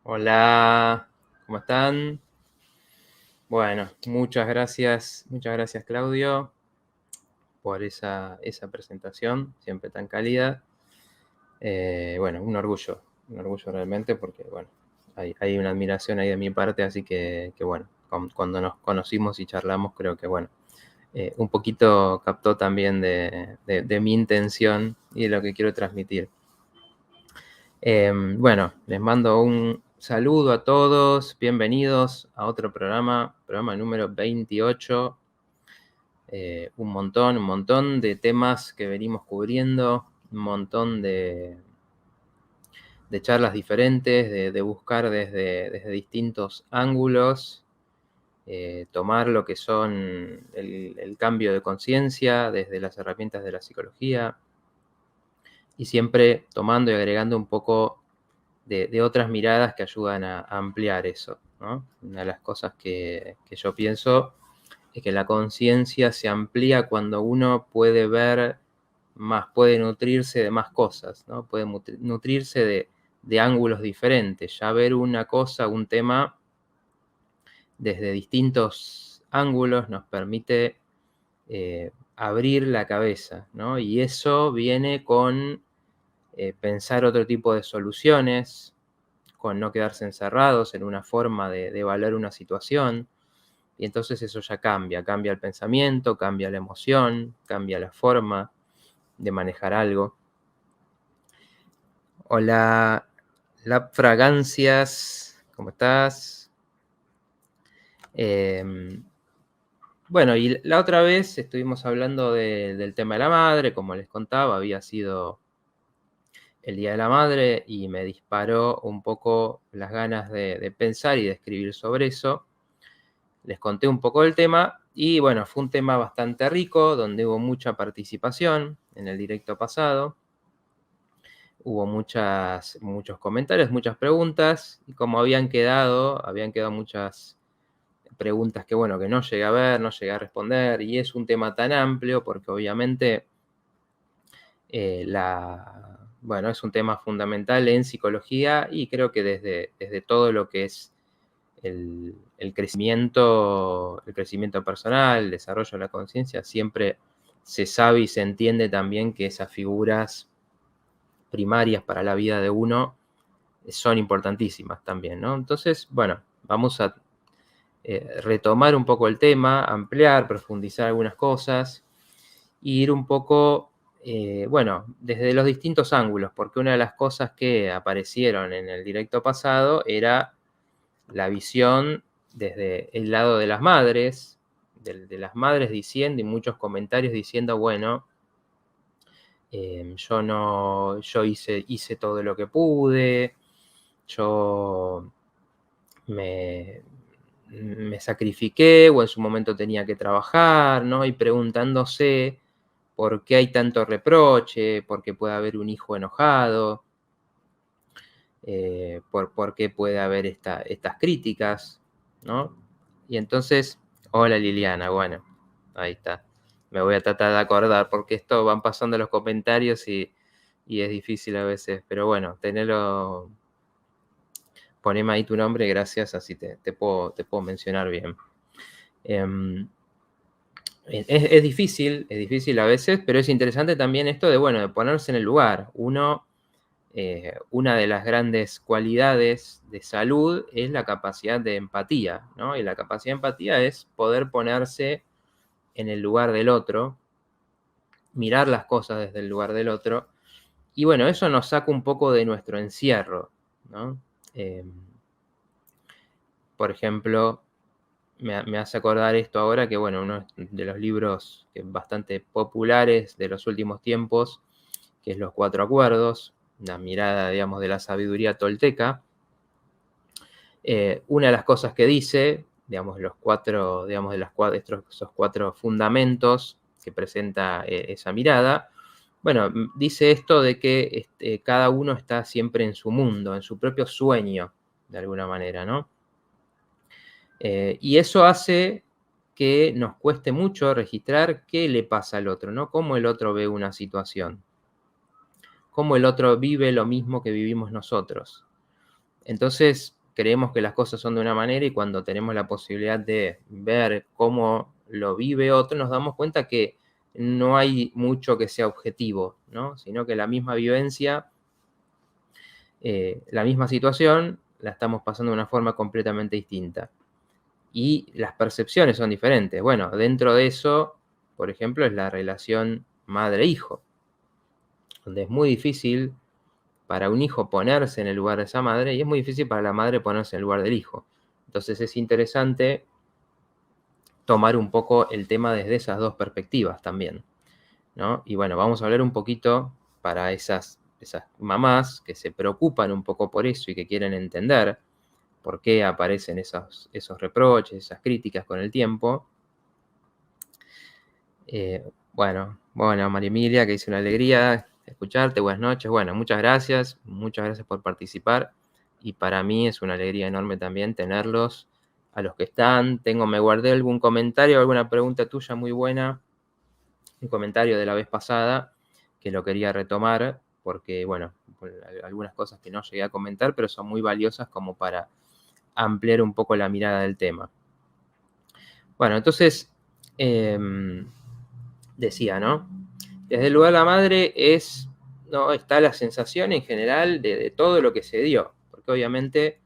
Hola, ¿cómo están? Bueno, muchas gracias Claudio por esa presentación, siempre tan cálida. Bueno, un orgullo realmente porque, bueno, hay una admiración ahí de mi parte, así que bueno, cuando nos conocimos y charlamos, creo que, bueno, un poquito captó también de mi intención y de lo que quiero transmitir. Bueno, les mando un saludo a todos, bienvenidos a otro programa número 28. Un montón de temas que venimos cubriendo, un montón de charlas diferentes, de buscar desde distintos ángulos, tomar lo que son el cambio de conciencia desde las herramientas de la psicología y siempre tomando y agregando un poco de otras miradas que ayudan a ampliar eso, ¿no? Una de las cosas que yo pienso es que la conciencia se amplía cuando uno puede ver más, puede nutrirse de más cosas, ¿no? Puede nutrirse de ángulos diferentes, ya ver una cosa, un tema, desde distintos ángulos nos permite abrir la cabeza, ¿no? Y eso viene con pensar otro tipo de soluciones, con no quedarse encerrados en una forma de evaluar una situación, y entonces eso ya cambia el pensamiento, cambia la emoción, cambia la forma de manejar algo. Hola, Lab Fragancias, ¿cómo estás? Bueno, y la otra vez estuvimos hablando del tema de la madre, como les contaba, había sido el Día de la Madre y me disparó un poco las ganas de pensar y de escribir sobre eso. Les conté un poco del tema y bueno, fue un tema bastante rico, donde hubo mucha participación en el directo pasado. Hubo muchos comentarios, muchas preguntas, y como habían quedado muchas preguntas que, bueno, que no llegué a ver, no llegué a responder, y es un tema tan amplio porque obviamente bueno, es un tema fundamental en psicología y creo que desde todo lo que es el crecimiento personal, el desarrollo de la conciencia, siempre se sabe y se entiende también que esas figuras primarias para la vida de uno son importantísimas también, ¿no? Entonces, bueno, vamos a retomar un poco el tema, ampliar, profundizar algunas cosas, e ir un poco, bueno, desde los distintos ángulos, porque una de las cosas que aparecieron en el directo pasado era la visión desde el lado de las madres, de las madres diciendo, y muchos comentarios diciendo, bueno, yo hice todo lo que pude, yo me sacrifiqué o en su momento tenía que trabajar, ¿no? Y preguntándose por qué hay tanto reproche, por qué puede haber un hijo enojado, por qué puede haber estas críticas, ¿no? Y entonces, hola Liliana, bueno, ahí está. Me voy a tratar de acordar, porque esto van pasando los comentarios y es difícil a veces, pero bueno, tenerlo, poneme ahí tu nombre, gracias, así te puedo mencionar bien. Es difícil a veces, pero es interesante también esto de, bueno, de ponerse en el lugar. Una de las grandes cualidades de salud es la capacidad de empatía, ¿no? Y la capacidad de empatía es poder ponerse en el lugar del otro, mirar las cosas desde el lugar del otro, y bueno, eso nos saca un poco de nuestro encierro, ¿no? Por ejemplo, me hace acordar esto ahora que, bueno, uno de los libros bastante populares de los últimos tiempos, que es Los Cuatro Acuerdos, una mirada, digamos, de la sabiduría tolteca. Una de las cosas que dice, digamos, esos cuatro fundamentos que presenta esa mirada, bueno, dice esto de que cada uno está siempre en su mundo, en su propio sueño, de alguna manera, ¿no? Y eso hace que nos cueste mucho registrar qué le pasa al otro, ¿no? Cómo el otro ve una situación, cómo el otro vive lo mismo que vivimos nosotros. Entonces, creemos que las cosas son de una manera y cuando tenemos la posibilidad de ver cómo lo vive otro, nos damos cuenta que no hay mucho que sea objetivo, ¿no? Sino que la misma vivencia, la misma situación, la estamos pasando de una forma completamente distinta. Y las percepciones son diferentes. Bueno, dentro de eso, por ejemplo, es la relación madre-hijo, donde es muy difícil para un hijo ponerse en el lugar de esa madre y es muy difícil para la madre ponerse en el lugar del hijo. Entonces es interesante tomar un poco el tema desde esas dos perspectivas también, ¿no? Y bueno, vamos a hablar un poquito para esas mamás que se preocupan un poco por eso y que quieren entender por qué aparecen esos reproches, esas críticas con el tiempo. Bueno, María Emilia, que dice una alegría escucharte, buenas noches. Bueno, muchas gracias por participar. Y para mí es una alegría enorme también tenerlos a los que están. Me guardé algún comentario, alguna pregunta tuya muy buena, un comentario de la vez pasada que lo quería retomar, porque, bueno, algunas cosas que no llegué a comentar, pero son muy valiosas como para ampliar un poco la mirada del tema. Bueno, entonces, decía, ¿no? Desde el lugar de la madre ¿no? Está la sensación en general de todo lo que se dio, porque obviamente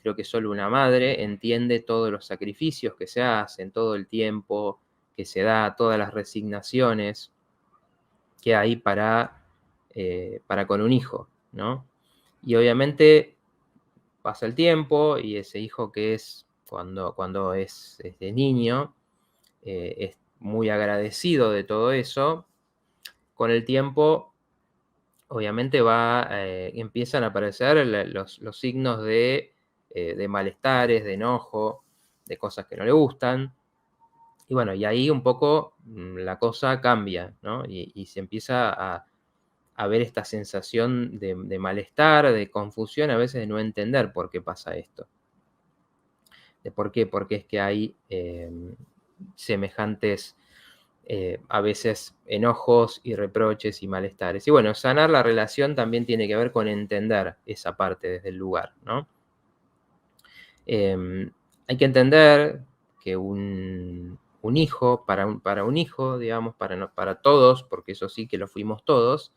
creo que solo una madre entiende todos los sacrificios que se hacen, todo el tiempo que se da, todas las resignaciones que hay para con un hijo, ¿no? Y obviamente pasa el tiempo y ese hijo que es cuando es de niño, es muy agradecido de todo eso. Con el tiempo, obviamente empiezan a aparecer los signos de malestares, de enojo, de cosas que no le gustan. Y bueno, y ahí un poco la cosa cambia, ¿no? Y se empieza a ver esta sensación de malestar, de confusión, a veces de no entender por qué pasa esto. De por qué, porque es que hay semejantes a veces enojos y reproches y malestares. Y bueno, sanar la relación también tiene que ver con entender esa parte desde el lugar, ¿no? Hay que entender que un hijo, para un hijo, digamos, para todos, porque eso sí que lo fuimos todos,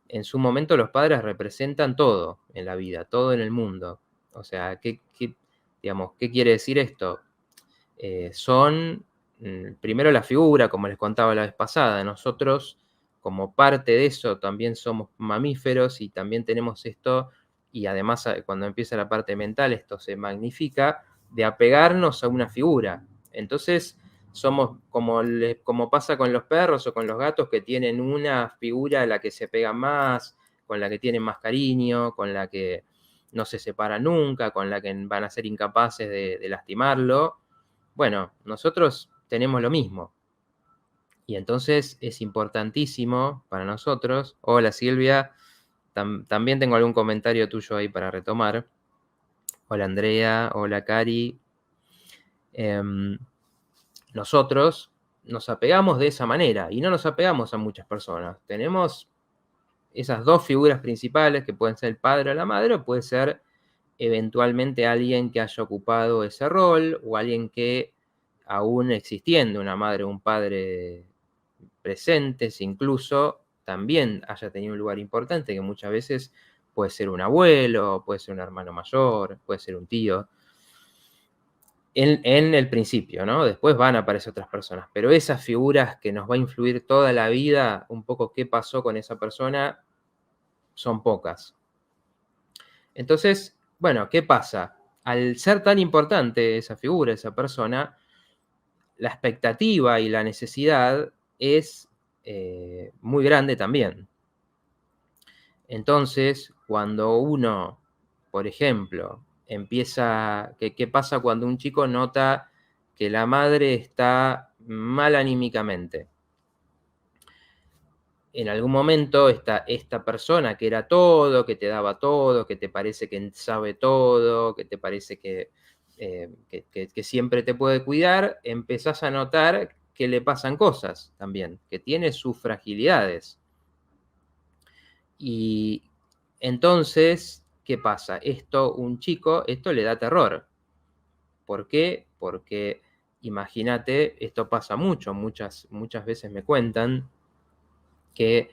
en su momento los padres representan todo en la vida, todo en el mundo. O sea, digamos, ¿qué quiere decir esto? Son primero la figura, como les contaba la vez pasada. Nosotros, como parte de eso, también somos mamíferos y también tenemos esto, y además cuando empieza la parte mental, esto se magnifica, de apegarnos a una figura. Entonces, somos como pasa con los perros o con los gatos, que tienen una figura a la que se pegan más, con la que tienen más cariño, con la que no se separan nunca, con la que van a ser incapaces de lastimarlo. Bueno, nosotros tenemos lo mismo. Y entonces es importantísimo para nosotros. Hola Silvia, también tengo algún comentario tuyo ahí para retomar. Hola Andrea, hola Cari. Nosotros nos apegamos de esa manera y no nos apegamos a muchas personas. Tenemos esas dos figuras principales que pueden ser el padre o la madre, o puede ser eventualmente alguien que haya ocupado ese rol o alguien que, aún existiendo una madre o un padre presentes, incluso también haya tenido un lugar importante, que muchas veces puede ser un abuelo, puede ser un hermano mayor, puede ser un tío, en el principio, ¿no? Después van a aparecer otras personas, pero esas figuras que nos va a influir toda la vida, un poco qué pasó con esa persona, son pocas. Entonces, bueno, ¿qué pasa? Al ser tan importante esa figura, esa persona, la expectativa y la necesidad es muy grande también. Entonces, cuando uno, por ejemplo, ¿qué pasa cuando un chico nota que la madre está mal anímicamente? En algún momento esta persona que era todo, que te daba todo, que te parece que sabe todo, que te parece que siempre te puede cuidar, empezás a notar que le pasan cosas también, que tiene sus fragilidades. Y entonces ¿qué pasa? Un chico, esto le da terror. ¿Por qué? Porque imagínate, esto pasa mucho, muchas veces me cuentan que,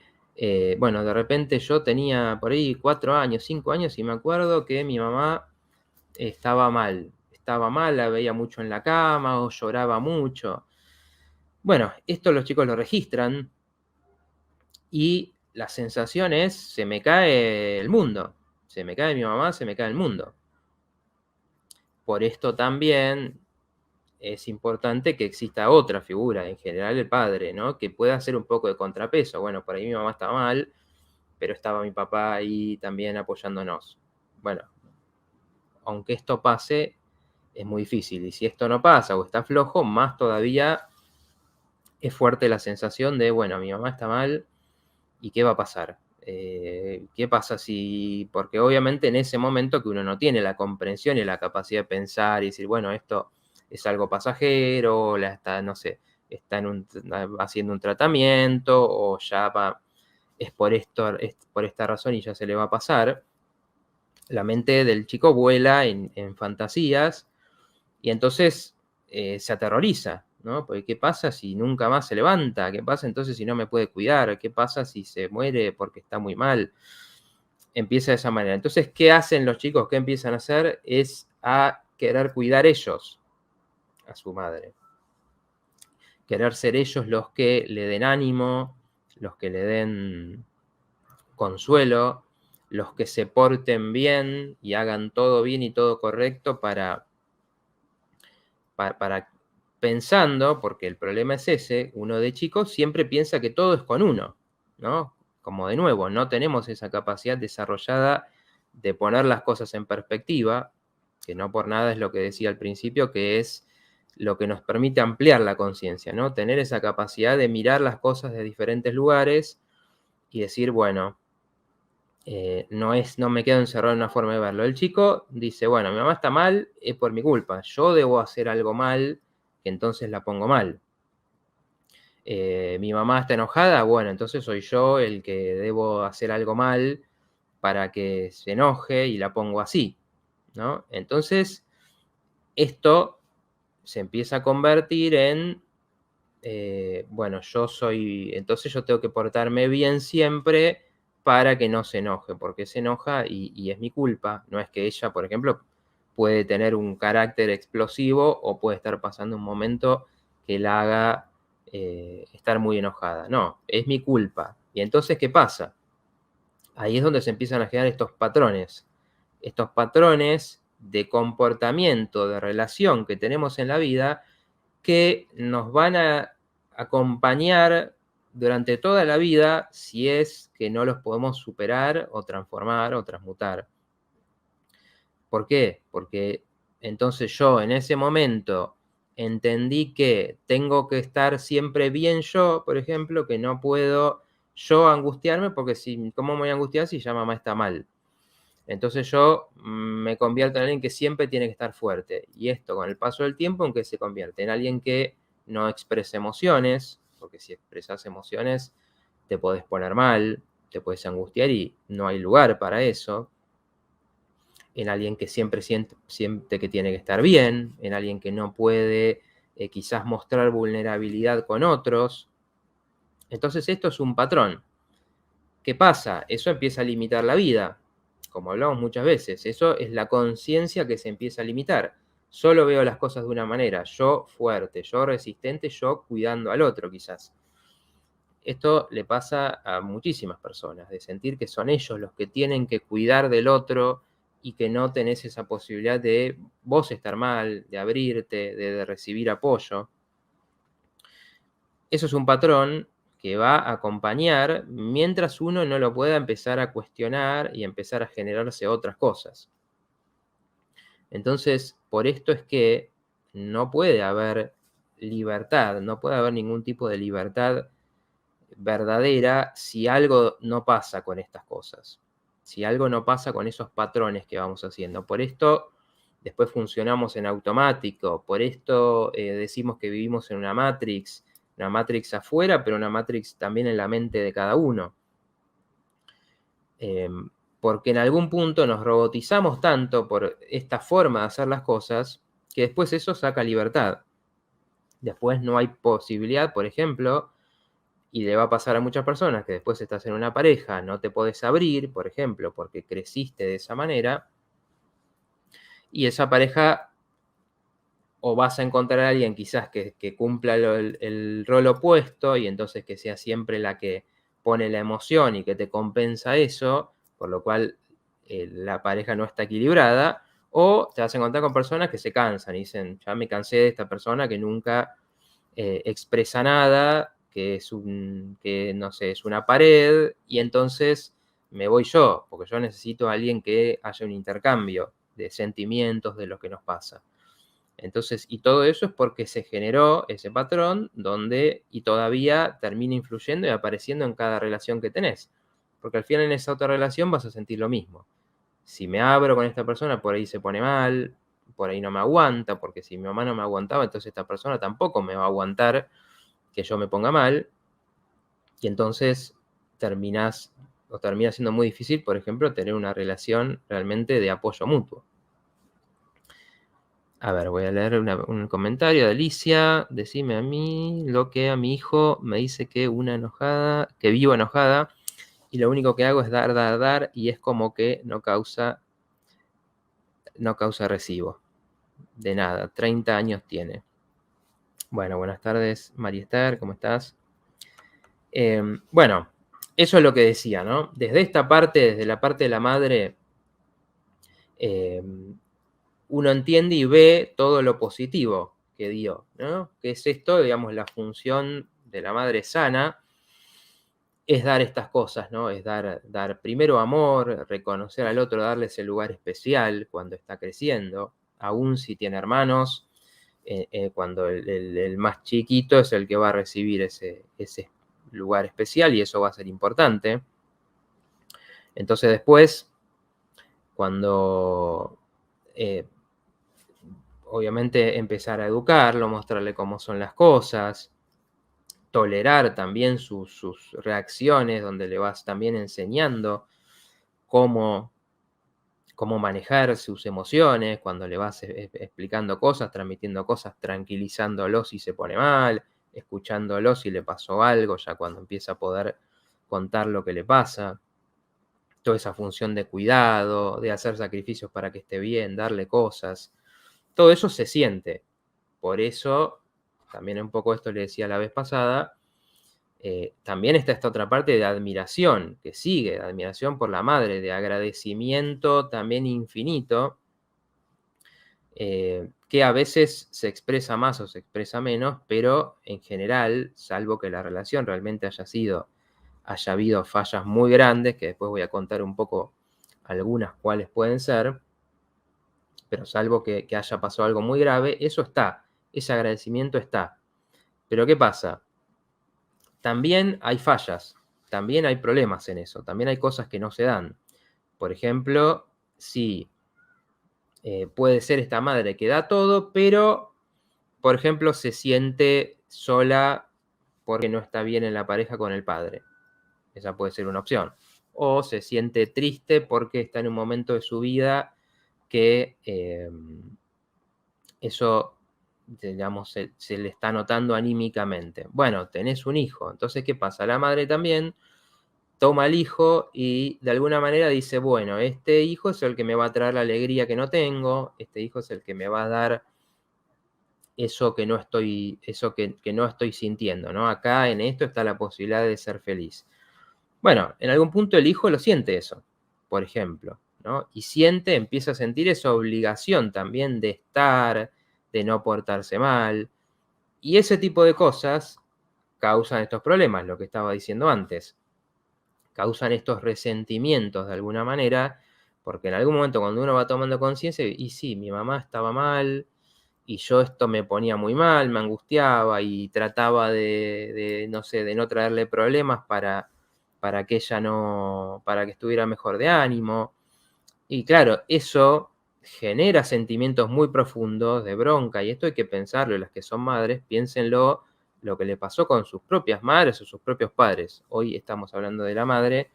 bueno, de repente yo tenía por ahí 4 años, 5 años, y me acuerdo que mi mamá estaba mal, la veía mucho en la cama o lloraba mucho. Bueno, esto los chicos lo registran y la sensación es, se me cae el mundo, se me cae mi mamá, se me cae el mundo. Por esto también es importante que exista otra figura, en general el padre, ¿no? Que pueda hacer un poco de contrapeso. Bueno, por ahí mi mamá estaba mal, pero estaba mi papá ahí también apoyándonos. Bueno, aunque esto pase, es muy difícil. Y si esto no pasa o está flojo, más todavía es fuerte la sensación de, bueno, mi mamá está mal, ¿y qué va a pasar? ¿Qué pasa si...? Porque obviamente en ese momento que uno no tiene la comprensión y la capacidad de pensar y decir, bueno, esto es algo pasajero, la está, no sé, está haciendo un tratamiento o ya va, es por esta razón y ya se le va a pasar. La mente del chico vuela en fantasías y entonces se aterroriza, ¿no? Porque ¿qué pasa si nunca más se levanta? ¿Qué pasa entonces si no me puede cuidar? ¿Qué pasa si se muere porque está muy mal? Empieza de esa manera. Entonces, ¿qué hacen los chicos? ¿Qué empiezan a hacer? Es a querer cuidar ellos a su madre. Querer ser ellos los que le den ánimo, los que le den consuelo, los que se porten bien y hagan todo bien y todo correcto para pensando, porque el problema es ese, uno de chico siempre piensa que todo es con uno, ¿no? Como de nuevo, no tenemos esa capacidad desarrollada de poner las cosas en perspectiva, que no por nada es lo que decía al principio, que es lo que nos permite ampliar la conciencia, ¿no? Tener esa capacidad de mirar las cosas de diferentes lugares y decir, bueno, no me quedo encerrado en una forma de verlo. El chico dice, bueno, mi mamá está mal, es por mi culpa, yo debo hacer algo mal, que entonces la pongo mal. Mi mamá está enojada, bueno, entonces soy yo el que debo hacer algo mal para que se enoje y la pongo así, ¿no? Entonces, esto se empieza a convertir en, bueno, entonces yo tengo que portarme bien siempre para que no se enoje, porque se enoja y es mi culpa. No es que ella, por ejemplo, puede tener un carácter explosivo o puede estar pasando un momento que la haga estar muy enojada. No, es mi culpa. Y entonces, ¿qué pasa? Ahí es donde se empiezan a generar estos patrones de comportamiento, de relación que tenemos en la vida, que nos van a acompañar durante toda la vida si es que no los podemos superar o transformar o transmutar. ¿Por qué? Porque entonces yo en ese momento entendí que tengo que estar siempre bien yo, por ejemplo, que no puedo yo angustiarme porque ¿cómo me voy a angustiar si ya mamá está mal? Entonces yo me convierto en alguien que siempre tiene que estar fuerte. Y esto con el paso del tiempo, ¿en qué se convierte? En alguien que no expresa emociones, porque si expresas emociones te podés poner mal, te puedes angustiar y no hay lugar para eso. En alguien que siempre siente que tiene que estar bien, en alguien que no puede quizás mostrar vulnerabilidad con otros. Entonces esto es un patrón. ¿Qué pasa? Eso empieza a limitar la vida, como hablamos muchas veces. Eso es la conciencia que se empieza a limitar. Solo veo las cosas de una manera, yo fuerte, yo resistente, yo cuidando al otro quizás. Esto le pasa a muchísimas personas, de sentir que son ellos los que tienen que cuidar del otro y que no tenés esa posibilidad de vos estar mal, de abrirte, de recibir apoyo. Eso es un patrón que va a acompañar mientras uno no lo pueda empezar a cuestionar y empezar a generarse otras cosas. Entonces, por esto es que no puede haber libertad, no puede haber ningún tipo de libertad verdadera si algo no pasa con estas cosas, si algo no pasa con esos patrones que vamos haciendo. Por esto después funcionamos en automático, por esto decimos que vivimos en una Matrix afuera, pero una Matrix también en la mente de cada uno. porque en algún punto nos robotizamos tanto por esta forma de hacer las cosas, que después eso saca libertad. Después no hay posibilidad, por ejemplo, y le va a pasar a muchas personas que después estás en una pareja, no te podés abrir, por ejemplo, porque creciste de esa manera, y esa pareja, o vas a encontrar a alguien quizás que cumpla el rol opuesto, y entonces que sea siempre la que pone la emoción y que te compensa eso, por lo cual la pareja no está equilibrada, o te vas a encontrar con personas que se cansan y dicen, ya me cansé de esta persona que nunca expresa nada, que no sé, es una pared, y entonces me voy yo, porque yo necesito a alguien que haya un intercambio de sentimientos de lo que nos pasa. Entonces, y todo eso es porque se generó ese patrón donde, y todavía termina influyendo y apareciendo en cada relación que tenés. Porque al final en esa otra relación vas a sentir lo mismo. Si me abro con esta persona, por ahí se pone mal, por ahí no me aguanta, porque si mi mamá no me aguantaba, entonces esta persona tampoco me va a aguantar que yo me ponga mal, y entonces termina siendo muy difícil, por ejemplo, tener una relación realmente de apoyo mutuo. A ver, voy a leer un comentario de Alicia. Decime a mí lo que a mi hijo me dice que vivo enojada, y lo único que hago es dar, y es como que no causa recibo. De nada, 30 años tiene. Bueno, buenas tardes, María Esther, ¿cómo estás? Bueno, eso es lo que decía, ¿no? Desde esta parte, desde la parte de la madre, uno entiende y ve todo lo positivo que dio, ¿no? Que es esto, digamos, la función de la madre sana, es dar estas cosas, ¿no? Es dar primero amor, reconocer al otro, darle ese lugar especial cuando está creciendo, aún si tiene hermanos, cuando el más chiquito es el que va a recibir ese lugar especial, y eso va a ser importante. Entonces después, cuando obviamente empezar a educarlo, mostrarle cómo son las cosas, tolerar también sus reacciones, donde le vas también enseñando cómo manejar sus emociones, cuando le vas explicando cosas, transmitiendo cosas, tranquilizándolo si se pone mal, escuchándolo si le pasó algo, ya cuando empieza a poder contar lo que le pasa. Toda esa función de cuidado, de hacer sacrificios para que esté bien, darle cosas, todo eso se siente. Por eso, también un poco esto le decía la vez pasada, también está esta otra parte de admiración, que sigue, de admiración por la madre, de agradecimiento también infinito, que a veces se expresa más o se expresa menos, pero en general, salvo que la relación realmente haya habido fallas muy grandes, que después voy a contar un poco algunas cuáles pueden ser, pero salvo que haya pasado algo muy grave, eso está, ese agradecimiento está. Pero ¿qué pasa? También hay fallas, también hay problemas en eso, también hay cosas que no se dan. Por ejemplo, sí, puede ser esta madre que da todo, pero, por ejemplo, se siente sola porque no está bien en la pareja con el padre. Esa puede ser una opción. O se siente triste porque está en un momento de su vida que eso, digamos, se le está notando anímicamente. Bueno, tenés un hijo. Entonces, ¿qué pasa? La madre también toma al hijo y de alguna manera dice, bueno, este hijo es el que me va a traer la alegría que no tengo, este hijo es el que me va a dar eso que no estoy, que no estoy sintiendo, ¿no? Acá en esto está la posibilidad de ser feliz. Bueno, en algún punto el hijo lo siente eso, por ejemplo, ¿no? Y empieza a sentir esa obligación también de estar, de no portarse mal. Y ese tipo de cosas causan estos problemas, lo que estaba diciendo antes. Causan estos resentimientos de alguna manera, porque en algún momento cuando uno va tomando conciencia, y sí, mi mamá estaba mal, y yo esto me ponía muy mal, me angustiaba y trataba no sé, de no traerle problemas para que ella no, para que estuviera mejor de ánimo. Y claro, eso genera sentimientos muy profundos de bronca, y esto hay que pensarlo, y las que son madres, piénsenlo, lo que le pasó con sus propias madres o sus propios padres. Hoy estamos hablando de la madre,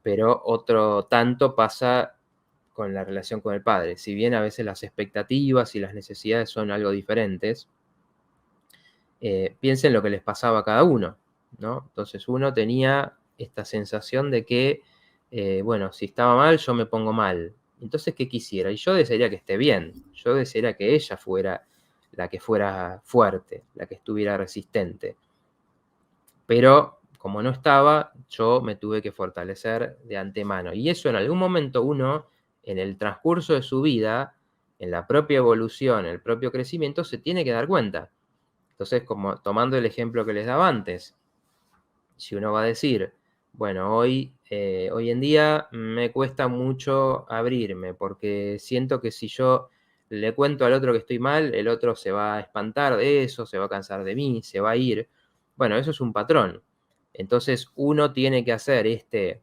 pero otro tanto pasa con la relación con el padre. Si bien a veces las expectativas y las necesidades son algo diferentes, piensen lo que les pasaba a cada uno, ¿no? Entonces uno tenía esta sensación de que, bueno, si estaba mal, yo me pongo mal. Entonces, ¿qué quisiera? Y yo desearía que esté bien. Yo desearía que ella fuera la que fuera fuerte, la que estuviera resistente. Pero como no estaba, yo me tuve que fortalecer de antemano. Y eso en algún momento uno, en el transcurso de su vida, en la propia evolución, el propio crecimiento, se tiene que dar cuenta. Entonces, como tomando el ejemplo que les daba antes, si uno va a decir, bueno, hoy en día me cuesta mucho abrirme porque siento que si yo le cuento al otro que estoy mal, el otro se va a espantar de eso, se va a cansar de mí, se va a ir. Bueno, eso es un patrón. Entonces uno tiene que hacer este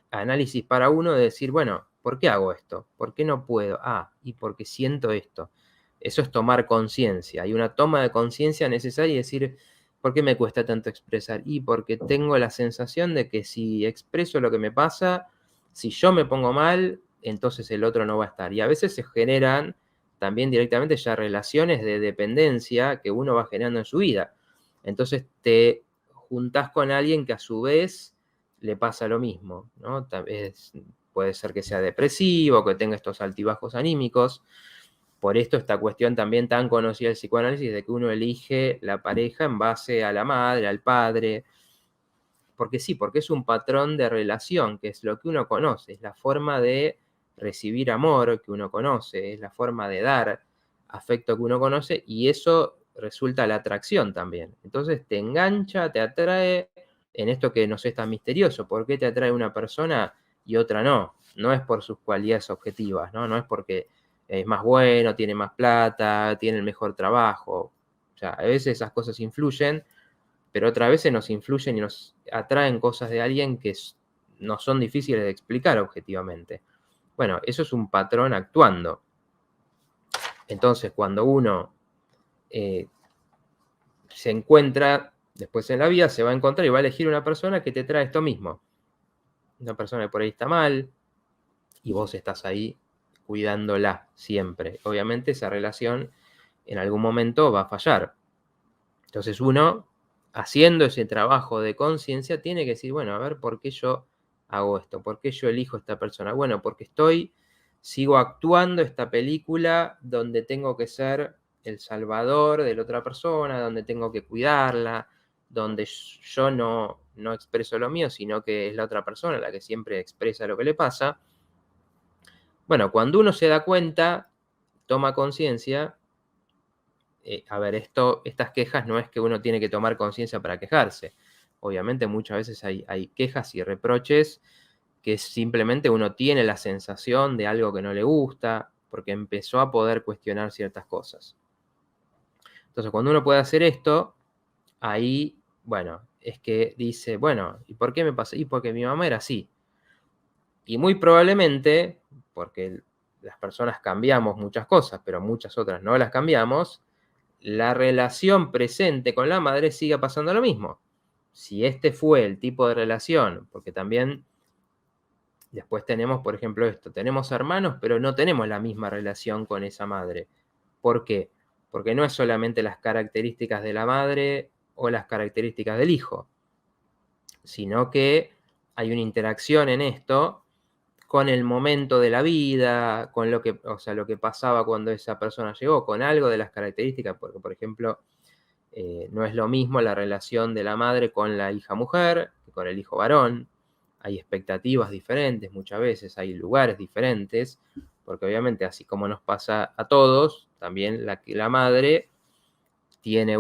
análisis para uno de decir, bueno, ¿por qué hago esto? ¿Por qué no puedo? Ah, y porque siento esto. Eso es tomar conciencia. Hay una toma de conciencia necesaria y decir, ¿por qué me cuesta tanto expresar? Y porque tengo la sensación de que si expreso lo que me pasa, si yo me pongo mal, entonces el otro no va a estar. Y a veces se generan también directamente ya relaciones de dependencia que uno va generando en su vida. Entonces te juntás con alguien que a su vez le pasa lo mismo, ¿no? Tal vez puede ser que sea depresivo, que tenga estos altibajos anímicos. Por esto esta cuestión también tan conocida del psicoanálisis de que uno elige la pareja en base a la madre, al padre, porque sí, porque es un patrón de relación, que es lo que uno conoce, es la forma de recibir amor que uno conoce, es la forma de dar afecto que uno conoce, y eso resulta la atracción también. Entonces te engancha, te atrae en esto que no sé, es tan misterioso. ¿Por qué te atrae una persona y otra no? No es por sus cualidades objetivas, ¿no? No es porque es más bueno, tiene más plata, tiene el mejor trabajo. O sea, a veces esas cosas influyen, pero otras veces nos influyen y nos atraen cosas de alguien que no son difíciles de explicar objetivamente. Bueno, eso es un patrón actuando. Entonces, cuando uno eh, se encuentra después en la vida, se va a encontrar y va a elegir una persona que te trae esto mismo. Una persona que por ahí está mal y vos estás ahí cuidándola siempre. Obviamente esa relación en algún momento va a fallar. Entonces uno, haciendo ese trabajo de conciencia, tiene que decir, bueno, a ver, ¿por qué yo hago esto? ¿Por qué yo elijo esta persona? Bueno, porque sigo actuando esta película donde tengo que ser el salvador de la otra persona, donde tengo que cuidarla, donde yo no expreso lo mío, sino que es la otra persona la que siempre expresa lo que le pasa. Bueno, cuando uno se da cuenta, toma conciencia, a ver, estas quejas no es que uno tiene que tomar conciencia para quejarse. Obviamente muchas veces hay quejas y reproches que simplemente uno tiene la sensación de algo que no le gusta, porque empezó a poder cuestionar ciertas cosas. Entonces, cuando uno puede hacer esto, ahí, bueno, es que dice, bueno, ¿y por qué me pasa? Y porque mi mamá era así. Y muy probablemente, porque las personas cambiamos muchas cosas, pero muchas otras no las cambiamos, la relación presente con la madre siga pasando lo mismo. Si este fue el tipo de relación, porque también después tenemos, por ejemplo, esto, tenemos hermanos, pero no tenemos la misma relación con esa madre. ¿Por qué? Porque no es solamente las características de la madre o las características del hijo, sino que hay una interacción en esto con el momento de la vida, con lo que, o sea, lo que pasaba cuando esa persona llegó, con algo de las características, porque, por ejemplo, no es lo mismo la relación de la madre con la hija mujer que con el hijo varón. Hay expectativas diferentes muchas veces, hay lugares diferentes, porque obviamente así como nos pasa a todos, también la madre tiene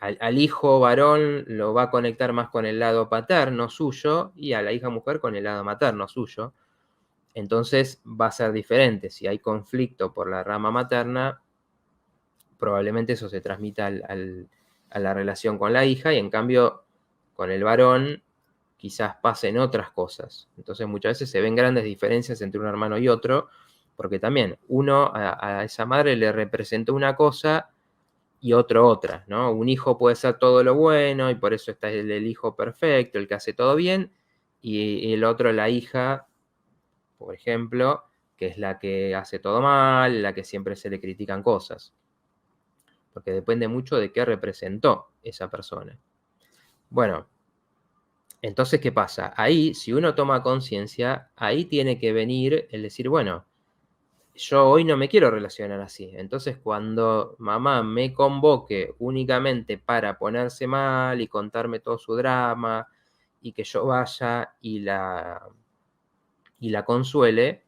al hijo varón lo va a conectar más con el lado paterno suyo y a la hija mujer con el lado materno suyo. Entonces va a ser diferente. Si hay conflicto por la rama materna, probablemente eso se transmita a la relación con la hija y en cambio con el varón quizás pasen otras cosas. Entonces muchas veces se ven grandes diferencias entre un hermano y otro, porque también uno a esa madre le representó una cosa y otro otra, ¿no? Un hijo puede ser todo lo bueno y por eso está el hijo perfecto, el que hace todo bien, y el otro la hija, por ejemplo, que es la que hace todo mal, la que siempre se le critican cosas, porque depende mucho de qué representó esa persona. Bueno, entonces, ¿qué pasa? Ahí, si uno toma conciencia, ahí tiene que venir el decir, bueno, yo hoy no me quiero relacionar así. Entonces, cuando mamá me convoque únicamente para ponerse mal y contarme todo su drama y que yo vaya y la consuele,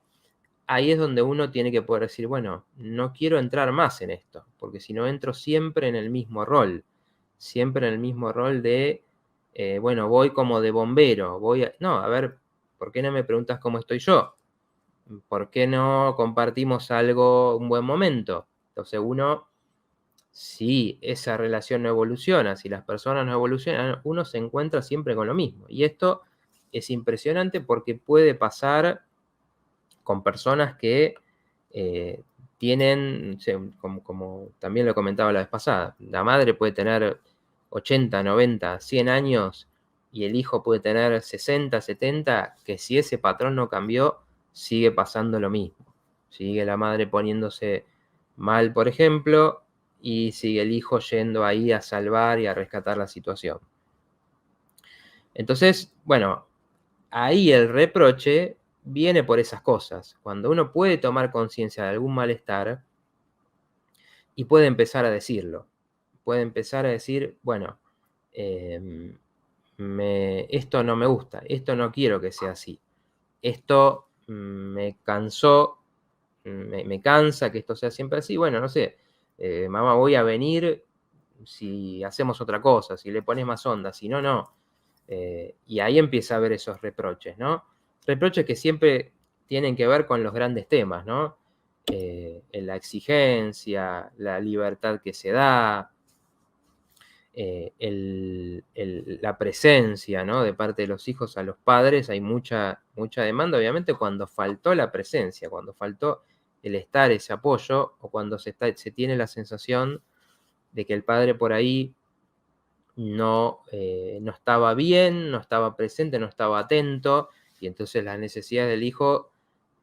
ahí es donde uno tiene que poder decir, bueno, no quiero entrar más en esto, porque si no entro siempre en el mismo rol, siempre en el mismo rol de, bueno, voy como de bombero, no, a ver, ¿por qué no me preguntas cómo estoy yo? ¿Por qué no compartimos algo, un buen momento? Entonces uno, si esa relación no evoluciona, si las personas no evolucionan, uno se encuentra siempre con lo mismo. Y esto es impresionante porque puede pasar con personas que tienen, no sé, como también lo comentaba la vez pasada, la madre puede tener 80, 90, 100 años y el hijo puede tener 60, 70, que si ese patrón no cambió, sigue pasando lo mismo. Sigue la madre poniéndose mal, por ejemplo, y sigue el hijo yendo ahí a salvar y a rescatar la situación. Entonces, bueno, ahí el reproche viene por esas cosas. Cuando uno puede tomar conciencia de algún malestar y puede empezar a decirlo. Puede empezar a decir, bueno, em, esto no me gusta, esto no quiero que sea así. Esto me cansó, me cansa que esto sea siempre así. Bueno, no sé, mamá, voy a venir si hacemos otra cosa, si le pones más onda, si no, no. Y ahí empieza a haber esos reproches, ¿no? Reproches que siempre tienen que ver con los grandes temas, ¿no? En la exigencia, la libertad que se da, la presencia, ¿no? De parte de los hijos a los padres, hay mucha demanda, obviamente, cuando faltó la presencia, cuando faltó el estar, ese apoyo, o cuando se tiene la sensación de que el padre por ahí no estaba bien, no estaba presente, no estaba atento, y entonces las necesidades del hijo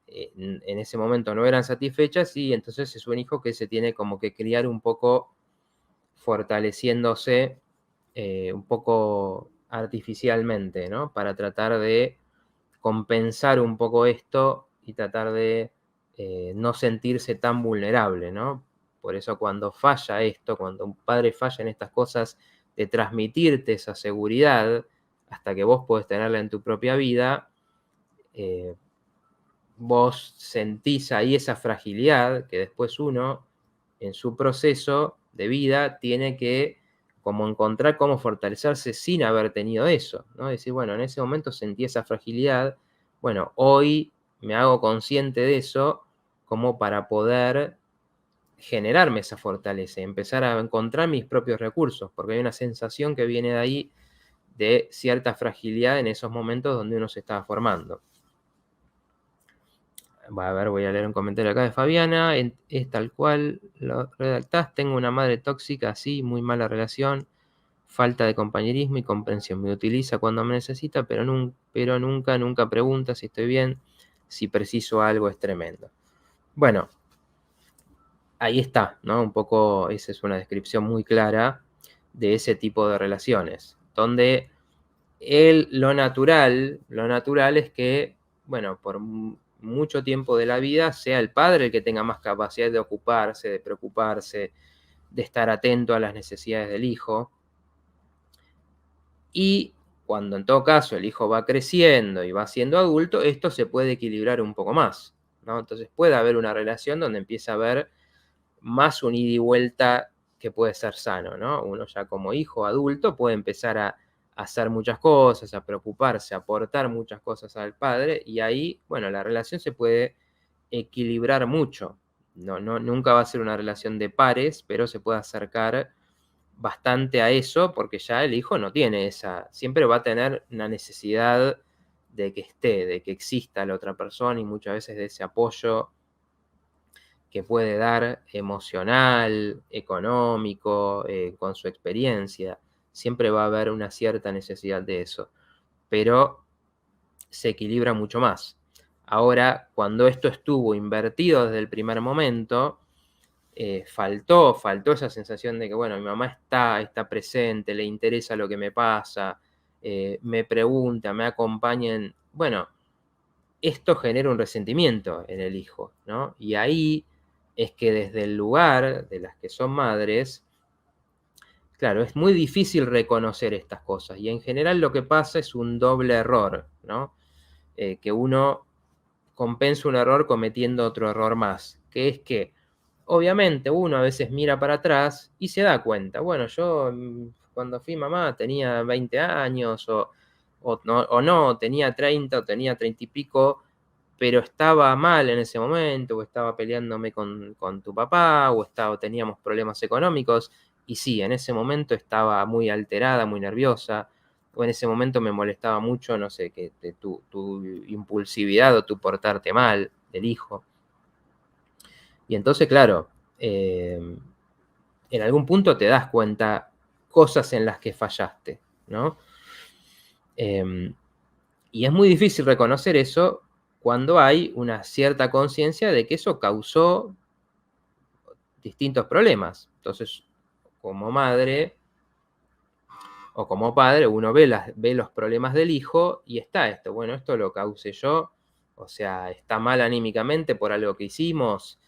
en ese momento no eran satisfechas, y entonces es un hijo que se tiene como que criar un poco fortaleciéndose un poco artificialmente, ¿no? Para tratar de compensar un poco esto y tratar de no sentirse tan vulnerable, ¿no? Por eso cuando falla esto, cuando un padre falla en estas cosas de transmitirte esa seguridad, hasta que vos podés tenerla en tu propia vida, eh, vos sentís ahí esa fragilidad que después uno, en su proceso de vida, tiene que como encontrar cómo fortalecerse sin haber tenido eso, ¿no? Decir, bueno, en ese momento sentí esa fragilidad, bueno, hoy me hago consciente de eso como para poder generarme esa fortaleza, empezar a encontrar mis propios recursos, porque hay una sensación que viene de ahí de cierta fragilidad en esos momentos donde uno se estaba formando. A ver, voy a leer un comentario acá de Fabiana. Es tal cual lo redactás. Tengo una madre tóxica, así, muy mala relación, falta de compañerismo y comprensión. Me utiliza cuando me necesita, pero nunca pregunta si estoy bien, si preciso algo, es tremendo. Bueno, ahí está, ¿no? Un poco, esa es una descripción muy clara de ese tipo de relaciones, donde lo natural es que, bueno, por mucho tiempo de la vida sea el padre el que tenga más capacidad de ocuparse, de preocuparse, de estar atento a las necesidades del hijo. Y cuando en todo caso el hijo va creciendo y va siendo adulto, esto se puede equilibrar un poco más, ¿no? Entonces puede haber una relación donde empieza a haber más un ida y vuelta que puede ser sano, ¿no? Uno ya como hijo adulto puede empezar a hacer muchas cosas, a preocuparse, a aportar muchas cosas al padre, y ahí, bueno, la relación se puede equilibrar mucho. Nunca va a ser una relación de pares, pero se puede acercar bastante a eso, porque ya el hijo no tiene siempre va a tener una necesidad de que esté, de que exista la otra persona, y muchas veces de ese apoyo que puede dar emocional, económico, con su experiencia. Siempre va a haber una cierta necesidad de eso, pero se equilibra mucho más. Ahora, cuando esto estuvo invertido desde el primer momento, faltó esa sensación de que, bueno, mi mamá está presente, le interesa lo que me pasa, me pregunta, me acompaña. Bueno, esto genera un resentimiento en el hijo, ¿no? Y ahí es que desde el lugar de las que son madres, claro, es muy difícil reconocer estas cosas. Y en general lo que pasa es un doble error, ¿no? Que uno compensa un error cometiendo otro error más, que es que obviamente uno a veces mira para atrás y se da cuenta, bueno, yo cuando fui mamá tenía 20 años o no, tenía 30 o tenía 30 y pico, pero estaba mal en ese momento, o estaba peleándome con tu papá, teníamos problemas económicos, y sí, en ese momento estaba muy alterada, muy nerviosa, o en ese momento me molestaba mucho, no sé, que tu impulsividad o tu portarte mal del hijo. Y entonces, claro, en algún punto te das cuenta cosas en las que fallaste, ¿no? Y es muy difícil reconocer eso cuando hay una cierta conciencia de que eso causó distintos problemas. Entonces, como madre o como padre, uno ve los problemas del hijo y está esto, bueno, esto lo causé yo, o sea, está mal anímicamente por algo que hicimos,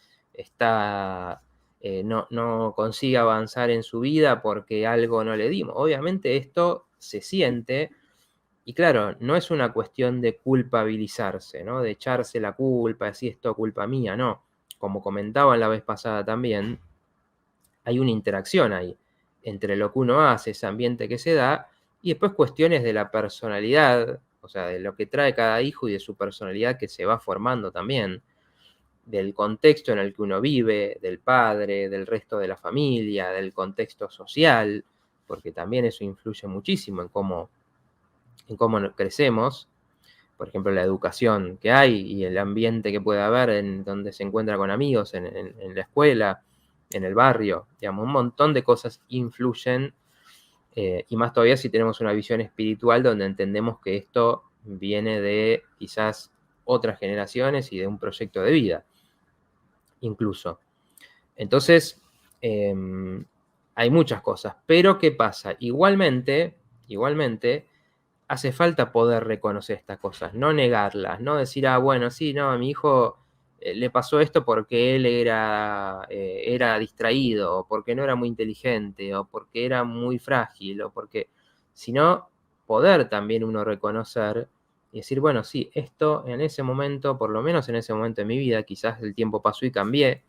no consigue avanzar en su vida porque algo no le dimos. Obviamente esto se siente. Y claro, no es una cuestión de culpabilizarse, ¿no? De echarse la culpa, decir esto culpa mía, no. Como comentaba la vez pasada también, hay una interacción ahí entre lo que uno hace, ese ambiente que se da, y después cuestiones de la personalidad, o sea, de lo que trae cada hijo y de su personalidad que se va formando también, del contexto en el que uno vive, del padre, del resto de la familia, del contexto social, porque también eso influye muchísimo en cómo crecemos. Por ejemplo, la educación que hay y el ambiente que puede haber en donde se encuentra con amigos, en la escuela, en el barrio, digamos, un montón de cosas influyen, y más todavía si tenemos una visión espiritual donde entendemos que esto viene de quizás otras generaciones y de un proyecto de vida, incluso. Entonces, hay muchas cosas, pero ¿qué pasa? Igualmente, hace falta poder reconocer estas cosas, no negarlas, no decir, bueno, sí, no, a mi hijo le pasó esto porque él era distraído, o porque no era muy inteligente, o porque era muy frágil, o porque, sino poder también uno reconocer y decir, bueno, sí, esto en ese momento, por lo menos en ese momento de mi vida, quizás el tiempo pasó y cambié,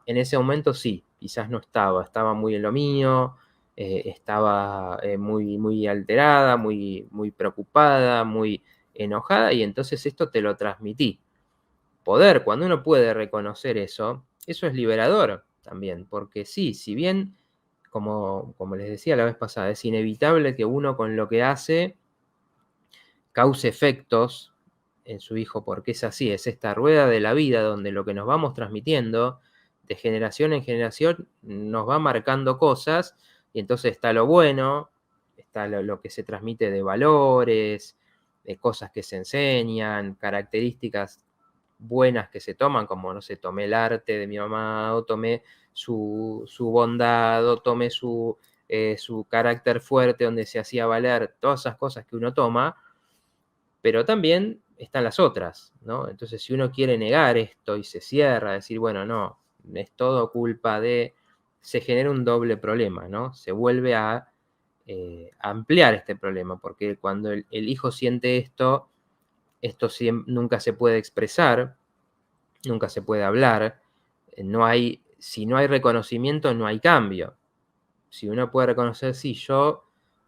en ese momento sí, quizás no estaba muy en lo mío, estaba muy, muy alterada, muy, muy preocupada, muy enojada, y entonces esto te lo transmití. Cuando uno puede reconocer eso es liberador también, porque sí, si bien, como les decía la vez pasada, es inevitable que uno con lo que hace cause efectos en su hijo, porque es así, es esta rueda de la vida donde lo que nos vamos transmitiendo de generación en generación nos va marcando cosas, y entonces está lo bueno, está lo que se transmite de valores, de cosas que se enseñan, características buenas que se toman, como, no sé, tomé el arte de mi mamá, o tomé su bondad, o tomé su carácter fuerte donde se hacía valer, todas esas cosas que uno toma, pero también están las otras, ¿no? Entonces, si uno quiere negar esto y se cierra, decir, bueno, no, es todo culpa de, se genera un doble problema, ¿no? Se vuelve a ampliar este problema, porque cuando el hijo siente esto nunca se puede expresar, nunca se puede hablar, si no hay reconocimiento, no hay cambio. Si uno puede reconocer, sí, yo,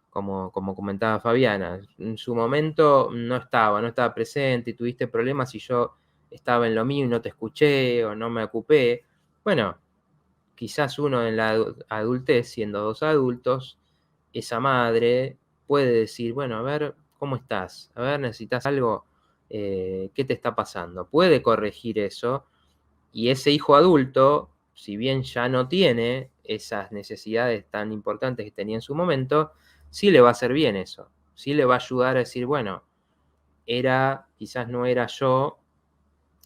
como comentaba Fabiana, en su momento no estaba presente y tuviste problemas y yo estaba en lo mío y no te escuché o no me ocupé. Bueno, quizás uno en la adultez, siendo dos adultos, esa madre puede decir, bueno, a ver, ¿cómo estás? A ver, ¿necesitas algo? ¿Qué te está pasando? Puede corregir eso Y ese hijo adulto, si bien ya no tiene esas necesidades tan importantes que tenía en su momento, sí le va a hacer bien eso. Sí le va a ayudar a decir, bueno, quizás no era yo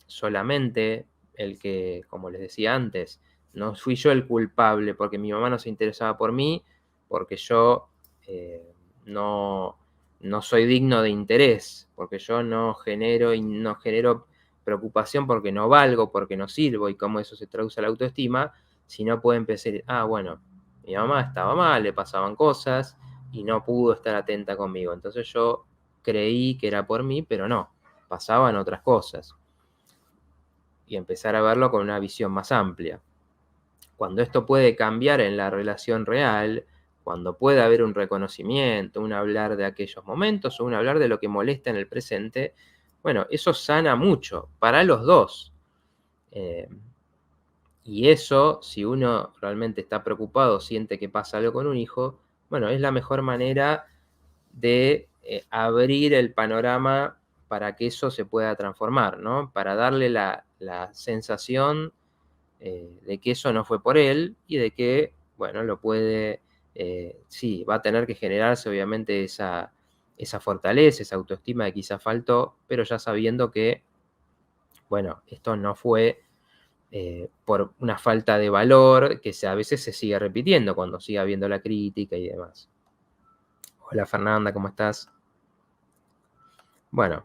solamente el que, como les decía antes, no fui yo el culpable porque mi mamá no se interesaba por mí, porque yo eh, no, no soy digno de interés, porque yo no genero preocupación porque no valgo, porque no sirvo, y cómo eso se traduce a la autoestima, sino puede empezar, bueno, mi mamá estaba mal, le pasaban cosas y no pudo estar atenta conmigo. Entonces yo creí que era por mí, pero no, pasaban otras cosas. Y empezar a verlo con una visión más amplia. Cuando esto puede cambiar en la relación real, cuando puede haber un reconocimiento, un hablar de aquellos momentos o un hablar de lo que molesta en el presente, bueno, eso sana mucho para los dos. Y eso, si uno realmente está preocupado, siente que pasa algo con un hijo, bueno, es la mejor manera de abrir el panorama para que eso se pueda transformar, ¿no? Para darle la sensación de que eso no fue por él y de que, bueno, lo puede, sí, va a tener que generarse obviamente esa fortaleza, esa autoestima que quizá faltó, pero ya sabiendo que, bueno, esto no fue por una falta de valor que a veces se sigue repitiendo cuando sigue habiendo la crítica y demás. Hola Fernanda, ¿cómo estás? Bueno,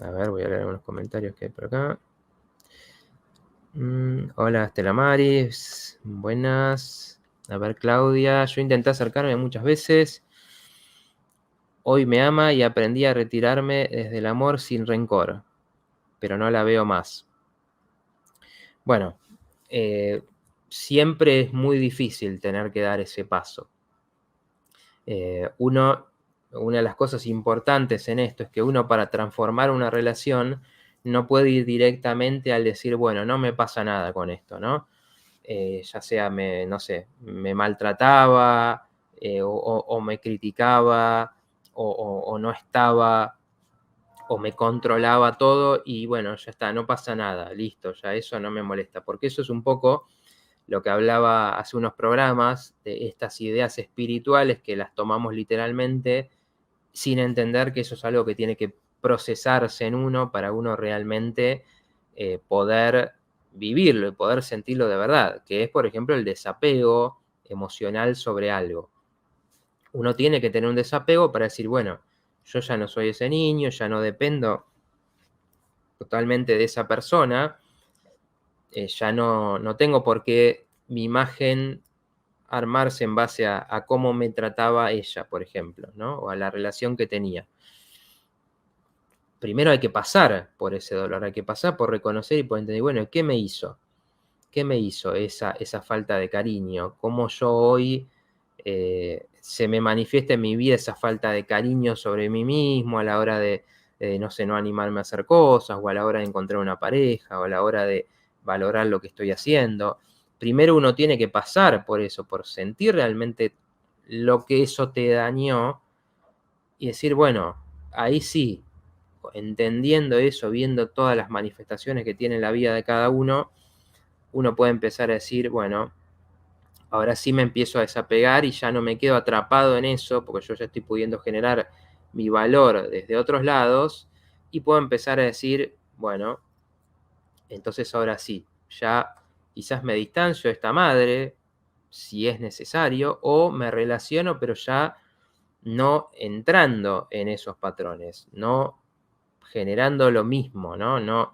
a ver, voy a leer algunos comentarios que hay por acá. Hola Estela Maris, buenas. A ver Claudia, yo intenté acercarme muchas veces. Hoy me ama y aprendí a retirarme desde el amor sin rencor, pero no la veo más. Bueno, siempre es muy difícil tener que dar ese paso. Una de las cosas importantes en esto es que uno, para transformar una relación, no puede ir directamente al decir, bueno, no me pasa nada con esto, ¿no? Ya sea, no sé, me maltrataba, o me criticaba, o no estaba, o me controlaba todo, y bueno, ya está, no pasa nada, listo, ya eso no me molesta, porque eso es un poco lo que hablaba hace unos programas, de estas ideas espirituales que las tomamos literalmente, sin entender que eso es algo que tiene que procesarse en uno para uno realmente poder vivirlo y poder sentirlo de verdad, que es, por ejemplo, el desapego emocional sobre algo. Uno tiene que tener un desapego para decir, bueno, yo ya no soy ese niño, ya no dependo totalmente de esa persona, ya no tengo por qué mi imagen armarse en base a cómo me trataba ella, por ejemplo, ¿no? O a la relación que tenía. Primero hay que pasar por ese dolor, hay que pasar por reconocer y por entender, bueno, ¿qué me hizo? ¿Qué me hizo esa falta de cariño? ¿Cómo yo hoy se me manifiesta en mi vida esa falta de cariño sobre mí mismo a la hora de, no sé, no animarme a hacer cosas, o a la hora de encontrar una pareja, o a la hora de valorar lo que estoy haciendo? Primero uno tiene que pasar por eso, por sentir realmente lo que eso te dañó y decir, bueno, ahí sí, entendiendo eso, viendo todas las manifestaciones que tiene la vida de cada uno, uno puede empezar a decir, bueno, ahora sí me empiezo a desapegar y ya no me quedo atrapado en eso, porque yo ya estoy pudiendo generar mi valor desde otros lados, y puedo empezar a decir, bueno, entonces ahora sí, ya quizás me distancio de esta madre, si es necesario, o me relaciono, pero ya no entrando en esos patrones, no generando lo mismo, no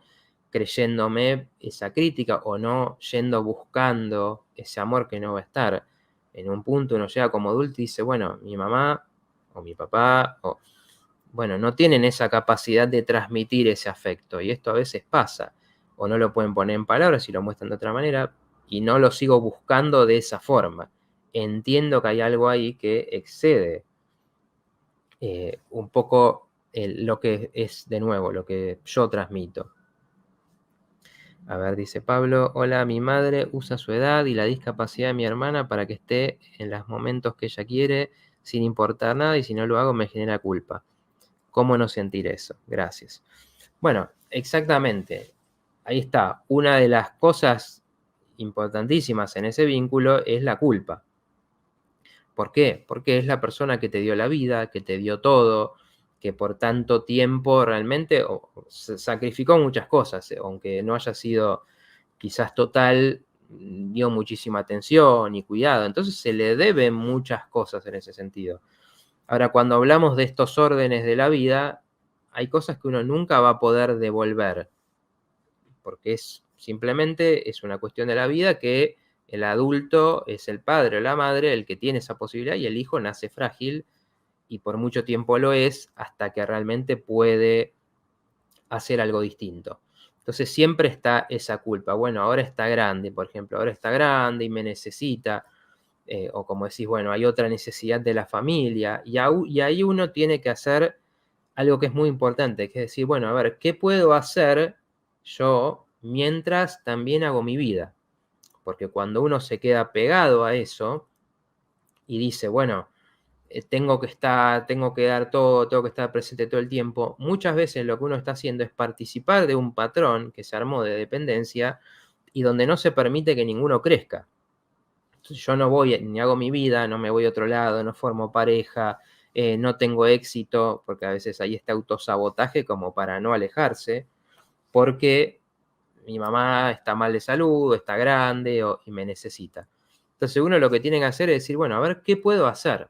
creyéndome esa crítica, o no yendo buscando ese amor que no va a estar. En un punto uno llega como adulto y dice, bueno, mi mamá o mi papá, bueno, no tienen esa capacidad de transmitir ese afecto, y esto a veces pasa, o no lo pueden poner en palabras y lo muestran de otra manera, y no lo sigo buscando de esa forma. Entiendo que hay algo ahí que excede un poco lo que es, de nuevo, lo que yo transmito. A ver, dice Pablo, hola, mi madre usa su edad y la discapacidad de mi hermana para que esté en los momentos que ella quiere, sin importar nada, y si no lo hago me genera culpa. ¿Cómo no sentir eso? Gracias. Bueno, exactamente. ahí está, una de las cosas importantísimas en ese vínculo es la culpa. ¿Por qué? Porque es la persona que te dio la vida, que te dio todo, que por tanto tiempo realmente sacrificó muchas cosas, aunque no haya sido quizás total, dio muchísima atención y cuidado. Entonces se le deben muchas cosas en ese sentido. Ahora, cuando hablamos de estos órdenes de la vida, hay cosas que uno nunca va a poder devolver, porque simplemente es una cuestión de la vida que el adulto es el padre o la madre el que tiene esa posibilidad y el hijo nace frágil y por mucho tiempo lo es hasta que realmente puede hacer algo distinto. Entonces siempre está esa culpa. Bueno, ahora está grande, por ejemplo, ahora está grande y me necesita. O como decís, bueno, hay otra necesidad de la familia. Y ahí uno tiene que hacer algo que es muy importante, que es decir, bueno, a ver, ¿qué puedo hacer yo mientras también hago mi vida? Porque cuando uno se queda pegado a eso y dice, bueno, tengo que dar todo, tengo que estar presente todo el tiempo, muchas veces lo que uno está haciendo es participar de un patrón que se armó de dependencia y donde no se permite que ninguno crezca. Entonces yo no voy, ni hago mi vida, no me voy a otro lado, no formo pareja, no tengo éxito, porque a veces hay este autosabotaje como para no alejarse, porque mi mamá está mal de salud, está grande y me necesita. Entonces uno lo que tiene que hacer es decir, bueno, a ver, ¿qué puedo hacer?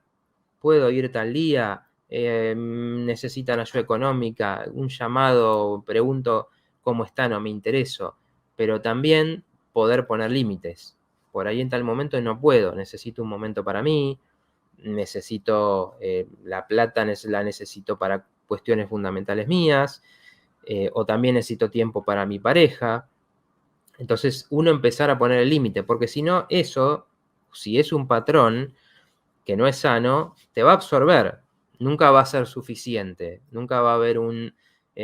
¿Puedo ir tal día? ¿Necesitan ayuda económica? Un llamado, pregunto cómo están o me intereso. Pero también poder poner límites. Por ahí en tal momento no puedo, necesito un momento para mí, necesito la plata, la necesito para cuestiones fundamentales mías, o también necesito tiempo para mi pareja. Entonces uno empezar a poner el límite, porque si no, eso, si es un patrón que no es sano, te va a absorber. Nunca va a ser suficiente. Nunca va a haber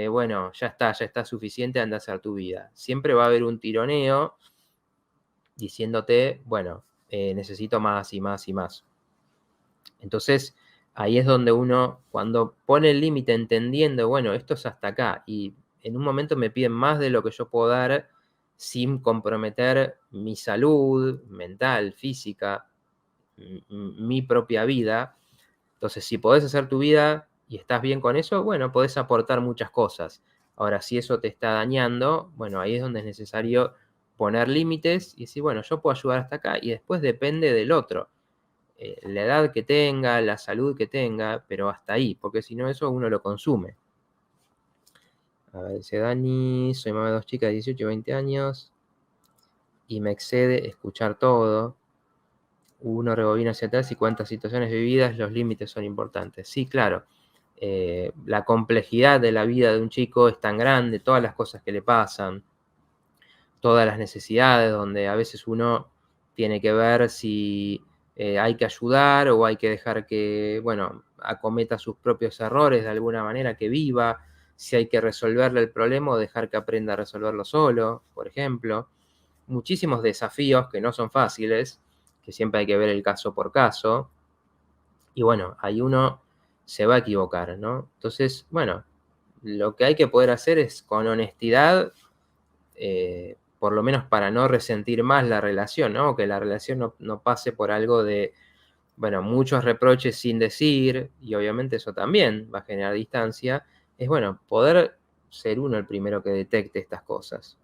bueno, ya está suficiente, anda a hacer tu vida. Siempre va a haber un tironeo diciéndote, bueno, necesito más y más y más. Entonces, ahí es donde uno, cuando pone el límite entendiendo, bueno, esto es hasta acá, y en un momento me piden más de lo que yo puedo dar sin comprometer mi salud mental, física, mi propia vida. Entonces, si podés hacer tu vida y estás bien con eso, bueno, podés aportar muchas cosas. Ahora, si eso te está dañando, bueno, ahí es donde es necesario poner límites y decir, bueno, yo puedo ayudar hasta acá y después depende del otro. La edad que tenga, la salud que tenga, pero hasta ahí, porque si no eso uno lo consume. A ver, dice Dani, soy mamá de 2 chicas de 18 y 20 años y me excede escuchar todo. Uno rebobina hacia atrás y cuántas situaciones vividas, los límites son importantes. Sí, claro. La complejidad de la vida de un chico es tan grande, todas las cosas que le pasan, todas las necesidades, donde a veces uno tiene que ver si hay que ayudar o hay que dejar que, bueno, acometa sus propios errores de alguna manera, que viva, si hay que resolverle el problema o dejar que aprenda a resolverlo solo, por ejemplo. Muchísimos desafíos que no son fáciles, que siempre hay que ver el caso por caso. Y bueno, ahí uno se va a equivocar, ¿no? Entonces, bueno, lo que hay que poder hacer es con honestidad, por lo menos para no resentir más la relación, ¿no? Que la relación no pase por algo de, bueno, muchos reproches sin decir, y obviamente eso también va a generar distancia, es bueno, poder ser uno el primero que detecte estas cosas.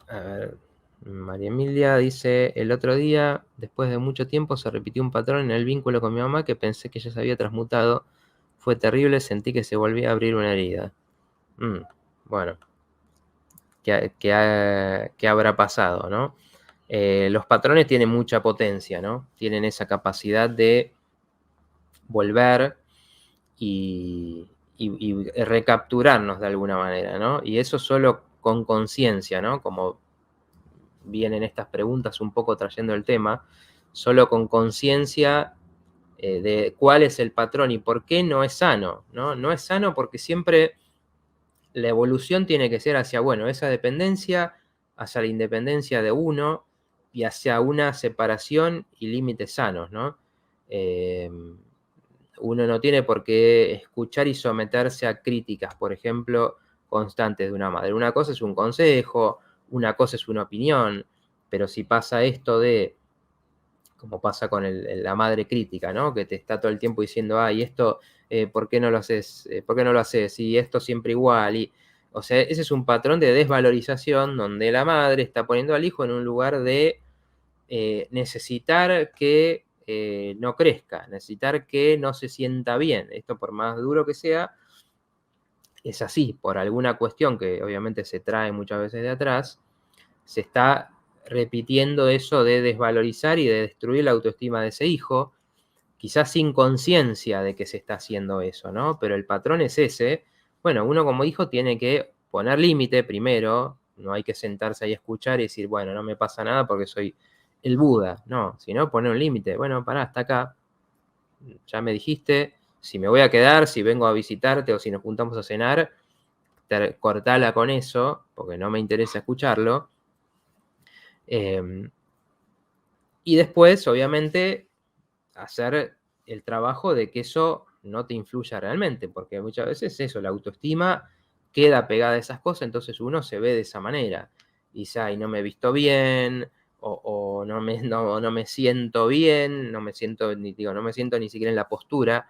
A ver, María Emilia dice, el otro día, después de mucho tiempo, se repitió un patrón en el vínculo con mi mamá que pensé que ya se había transmutado. Fue terrible, sentí que se volvía a abrir una herida. Bueno, ¿qué habrá pasado, no? Los patrones tienen mucha potencia, ¿no? Tienen esa capacidad de volver y recapturarnos de alguna manera, ¿no? Y eso solo con conciencia, ¿no? Como vienen estas preguntas un poco trayendo el tema, solo con conciencia de cuál es el patrón y por qué no es sano, ¿no? No es sano porque siempre la evolución tiene que ser hacia, bueno, esa dependencia, hacia la independencia de uno y hacia una separación y límites sanos, ¿no? Uno no tiene por qué escuchar y someterse a críticas, por ejemplo, constantes de una madre. Una cosa es un consejo, una cosa es una opinión, pero si pasa esto de, como pasa con la madre crítica, ¿no? Que te está todo el tiempo diciendo, ay, esto, ¿por qué no lo haces? ¿Por qué no lo haces? Y esto siempre igual. O sea, ese es un patrón de desvalorización donde la madre está poniendo al hijo en un lugar de necesitar que no crezca, necesitar que no se sienta bien. Esto, por más duro que sea, es así, por alguna cuestión que obviamente se trae muchas veces de atrás, se está repitiendo eso de desvalorizar y de destruir la autoestima de ese hijo, quizás sin conciencia de que se está haciendo eso, ¿no? Pero el patrón es ese. Bueno, uno como hijo tiene que poner límite primero, no hay que sentarse ahí a escuchar y decir, bueno, no me pasa nada porque soy el Buda, no, sino poner un límite, bueno, pará, hasta acá, ya me dijiste, si me voy a quedar, si vengo a visitarte o si nos juntamos a cenar, cortala con eso, porque no me interesa escucharlo. Y después, obviamente, hacer el trabajo de que eso no te influya realmente, porque muchas veces eso, la autoestima queda pegada a esas cosas, entonces uno se ve de esa manera. Y dice, ay, no me he visto bien, o no me siento bien, no me siento ni siquiera en la postura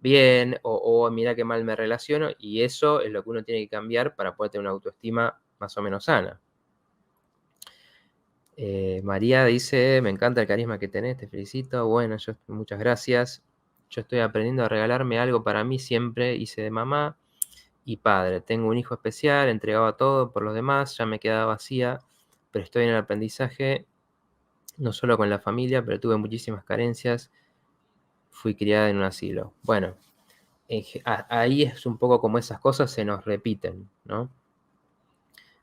bien, o mira qué mal me relaciono, y eso es lo que uno tiene que cambiar para poder tener una autoestima más o menos sana. María dice, me encanta el carisma que tenés, te felicito. Bueno, muchas gracias. Yo estoy aprendiendo a regalarme algo para mí, siempre hice de mamá y padre. Tengo un hijo especial, entregaba todo por los demás, ya me quedaba vacía, pero estoy en el aprendizaje, no solo con la familia, pero tuve muchísimas carencias. Fui criada en un asilo. Bueno, ahí es un poco como esas cosas se nos repiten, ¿no?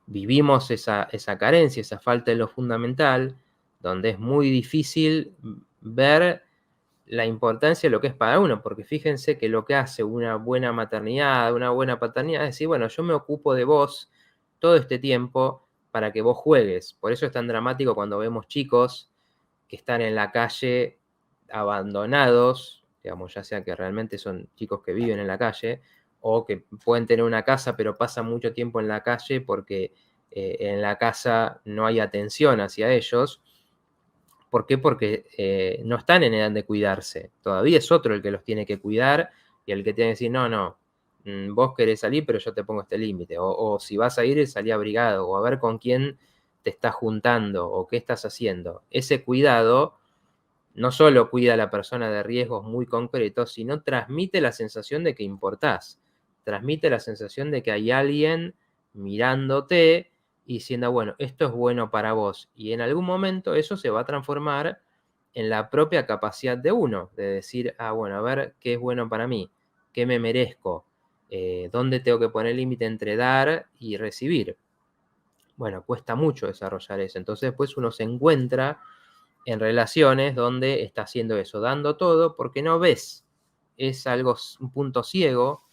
Vivimos esa carencia, esa falta de lo fundamental, donde es muy difícil ver la importancia de lo que es para uno, porque fíjense que lo que hace una buena maternidad, una buena paternidad, es decir, bueno, yo me ocupo de vos todo este tiempo para que vos juegues. Por eso es tan dramático cuando vemos chicos que están en la calle abandonados, digamos, ya sea que realmente son chicos que viven en la calle, o que pueden tener una casa, pero pasan mucho tiempo en la calle porque en la casa no hay atención hacia ellos. ¿Por qué? Porque no están en edad de cuidarse. Todavía es otro el que los tiene que cuidar y el que tiene que decir, no, no, vos querés salir, pero yo te pongo este límite. O si vas a ir, salí abrigado. O a ver con quién te estás juntando o qué estás haciendo. Ese cuidado no solo cuida a la persona de riesgos muy concretos, sino transmite la sensación de que importás. Transmite la sensación de que hay alguien mirándote y diciendo, bueno, esto es bueno para vos. Y en algún momento eso se va a transformar en la propia capacidad de uno, de decir, ah, bueno, a ver qué es bueno para mí, qué me merezco, dónde tengo que poner el límite entre dar y recibir. Bueno, cuesta mucho desarrollar eso. Entonces después uno se encuentra en relaciones donde está haciendo eso, dando todo porque no ves. Es algo, un punto ciego,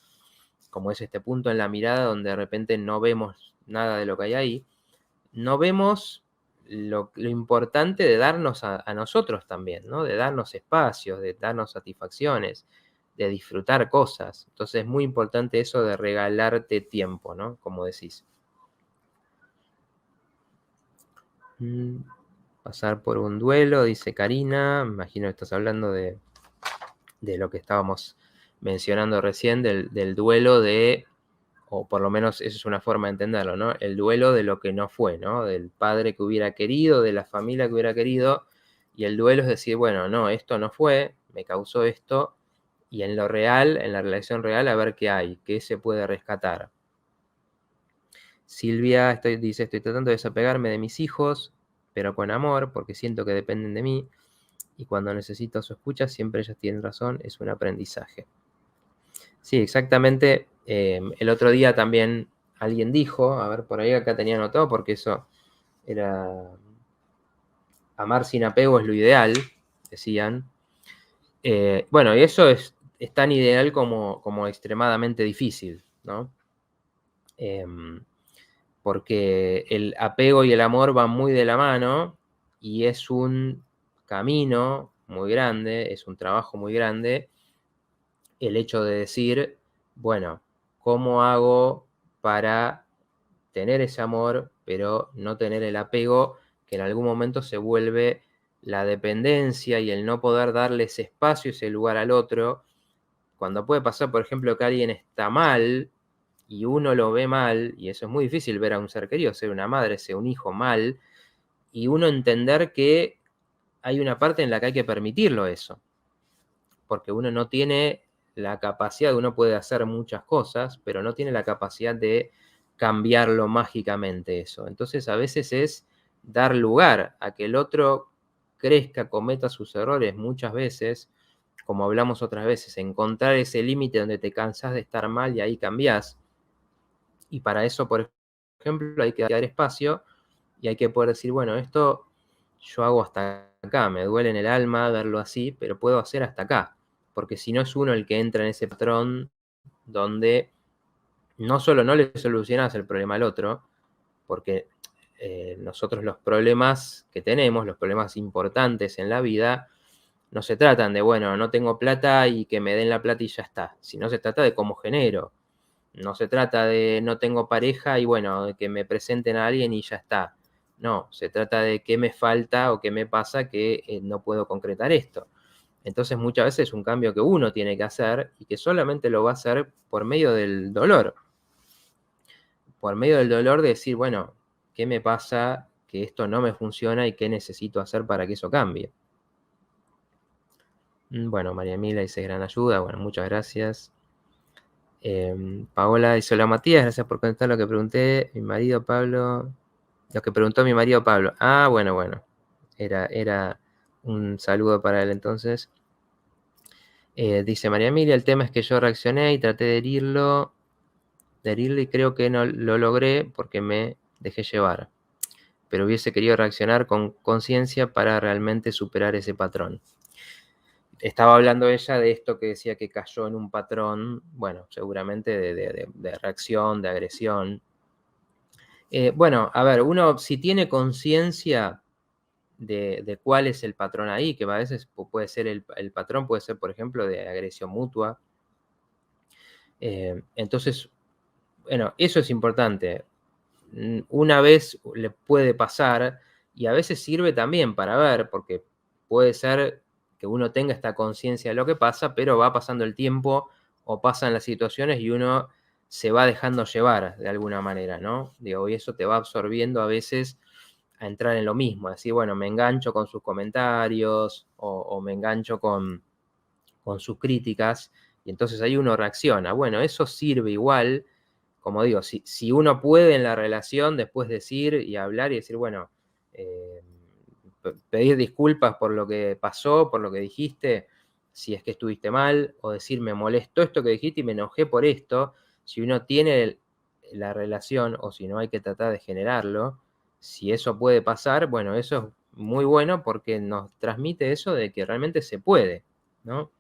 como es este punto en la mirada donde de repente no vemos nada de lo que hay ahí. No vemos lo importante de darnos a nosotros también, ¿no? De darnos espacios, de darnos satisfacciones, de disfrutar cosas. Entonces es muy importante eso de regalarte tiempo, ¿no? Como decís. Pasar por un duelo, dice Karina. Me imagino que estás hablando de lo que estábamos mencionando recién, del duelo de, o por lo menos eso es una forma de entenderlo, ¿no? El duelo de lo que no fue, ¿no? Del padre que hubiera querido, de la familia que hubiera querido, y el duelo es decir, bueno, no, esto no fue, me causó esto, y en lo real, en la relación real, a ver qué hay, qué se puede rescatar. Silvia dice, estoy tratando de desapegarme de mis hijos, pero con amor, porque siento que dependen de mí, y cuando necesito su escucha, siempre ellas tienen razón, es un aprendizaje. Sí, exactamente. El otro día también alguien dijo, a ver, por ahí acá tenía anotado, porque eso era, amar sin apego es lo ideal, decían. Bueno, y eso es tan ideal como extremadamente difícil, ¿no? Porque el apego y el amor van muy de la mano y es un camino muy grande, es un trabajo muy grande el hecho de decir, bueno, ¿cómo hago para tener ese amor, pero no tener el apego, que en algún momento se vuelve la dependencia y el no poder darle ese espacio, ese lugar al otro. Cuando puede pasar, por ejemplo, que alguien está mal y uno lo ve mal, y eso es muy difícil ver a un ser querido, ser una madre, ser un hijo mal, y uno entender que hay una parte en la que hay que permitirlo eso, porque uno no tiene la capacidad, uno puede hacer muchas cosas, pero no tiene la capacidad de cambiarlo mágicamente eso. Entonces a veces es dar lugar a que el otro crezca, cometa sus errores muchas veces, como hablamos otras veces, encontrar ese límite donde te cansás de estar mal y ahí cambiás. Y para eso, por ejemplo, hay que dar espacio y hay que poder decir, bueno, esto yo hago hasta acá, me duele en el alma verlo así, pero puedo hacer hasta acá, porque si no es uno el que entra en ese patrón donde no solo no le solucionas el problema al otro, porque nosotros los problemas que tenemos, los problemas importantes en la vida, no se tratan de, bueno, no tengo plata y que me den la plata y ya está, sino se trata de cómo genero. No se trata de no tengo pareja y bueno, de que me presenten a alguien y ya está. No, se trata de qué me falta o qué me pasa que no puedo concretar esto. Entonces muchas veces es un cambio que uno tiene que hacer y que solamente lo va a hacer por medio del dolor. Por medio del dolor de decir, bueno, ¿qué me pasa? Que esto no me funciona y qué necesito hacer para que eso cambie. Bueno, María Emilia dice gran ayuda. Bueno, muchas gracias. Paola dice, hola Matías, gracias por contestar lo que pregunté. Mi marido Pablo, lo que preguntó mi marido Pablo. Ah, bueno. Era un saludo para él entonces. Dice María Emilia, el tema es que yo reaccioné y traté de herirle y creo que no lo logré porque me dejé llevar. Pero hubiese querido reaccionar con conciencia para realmente superar ese patrón. Estaba hablando ella de esto que decía que cayó en un patrón, bueno, seguramente de reacción, de agresión. Bueno, a ver, uno si tiene conciencia de cuál es el patrón ahí, que a veces puede ser el patrón, puede ser, por ejemplo, de agresión mutua. Entonces, bueno, eso es importante. Una vez le puede pasar y a veces sirve también para ver, porque puede ser que uno tenga esta conciencia de lo que pasa, pero va pasando el tiempo o pasan las situaciones y uno se va dejando llevar de alguna manera, ¿no? Digo, y eso te va absorbiendo a veces a entrar en lo mismo, así, bueno, me engancho con sus comentarios o me engancho con sus críticas y entonces ahí uno reacciona. Bueno, eso sirve igual, como digo, si uno puede en la relación después decir y hablar y decir, bueno, eh, pedir disculpas por lo que pasó, por lo que dijiste, si es que estuviste mal, o decir, me molestó esto que dijiste y me enojé por esto, si uno tiene la relación o si no hay que tratar de generarlo, si eso puede pasar, bueno, eso es muy bueno porque nos transmite eso de que realmente se puede, ¿no?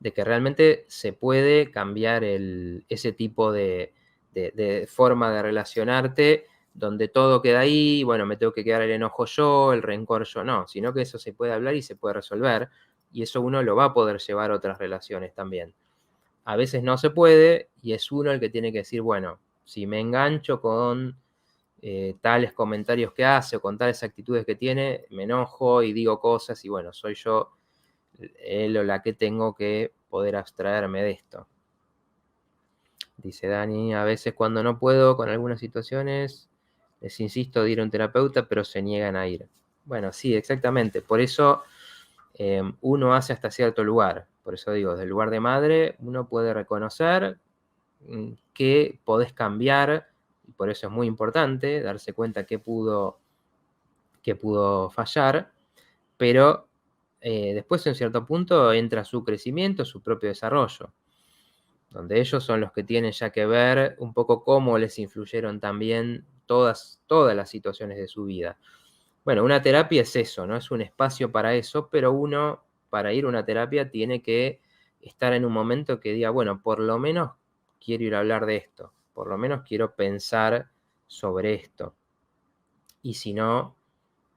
De que realmente se puede cambiar ese tipo de forma de relacionarte, donde todo queda ahí, bueno, me tengo que quedar el enojo yo, el rencor yo, no, sino que eso se puede hablar y se puede resolver, y eso uno lo va a poder llevar a otras relaciones también. A veces no se puede, y es uno el que tiene que decir, bueno, si me engancho con tales comentarios que hace o con tales actitudes que tiene, me enojo y digo cosas, y bueno, soy yo él o la que tengo que poder abstraerme de esto. Dice Dani, a veces cuando no puedo con algunas situaciones, les insisto de ir a un terapeuta, pero se niegan a ir. Bueno, sí, exactamente. Por eso uno hace hasta cierto lugar. Por eso digo, desde el lugar de madre, uno puede reconocer que podés cambiar, y por eso es muy importante darse cuenta que pudo fallar, pero después en cierto punto entra su crecimiento, su propio desarrollo, donde ellos son los que tienen ya que ver un poco cómo les influyeron también todas las situaciones de su vida. Bueno, una terapia es eso, ¿no? Es un espacio para eso, pero uno, para ir a una terapia, tiene que estar en un momento que diga, bueno, por lo menos quiero ir a hablar de esto, por lo menos quiero pensar sobre esto. Y si no,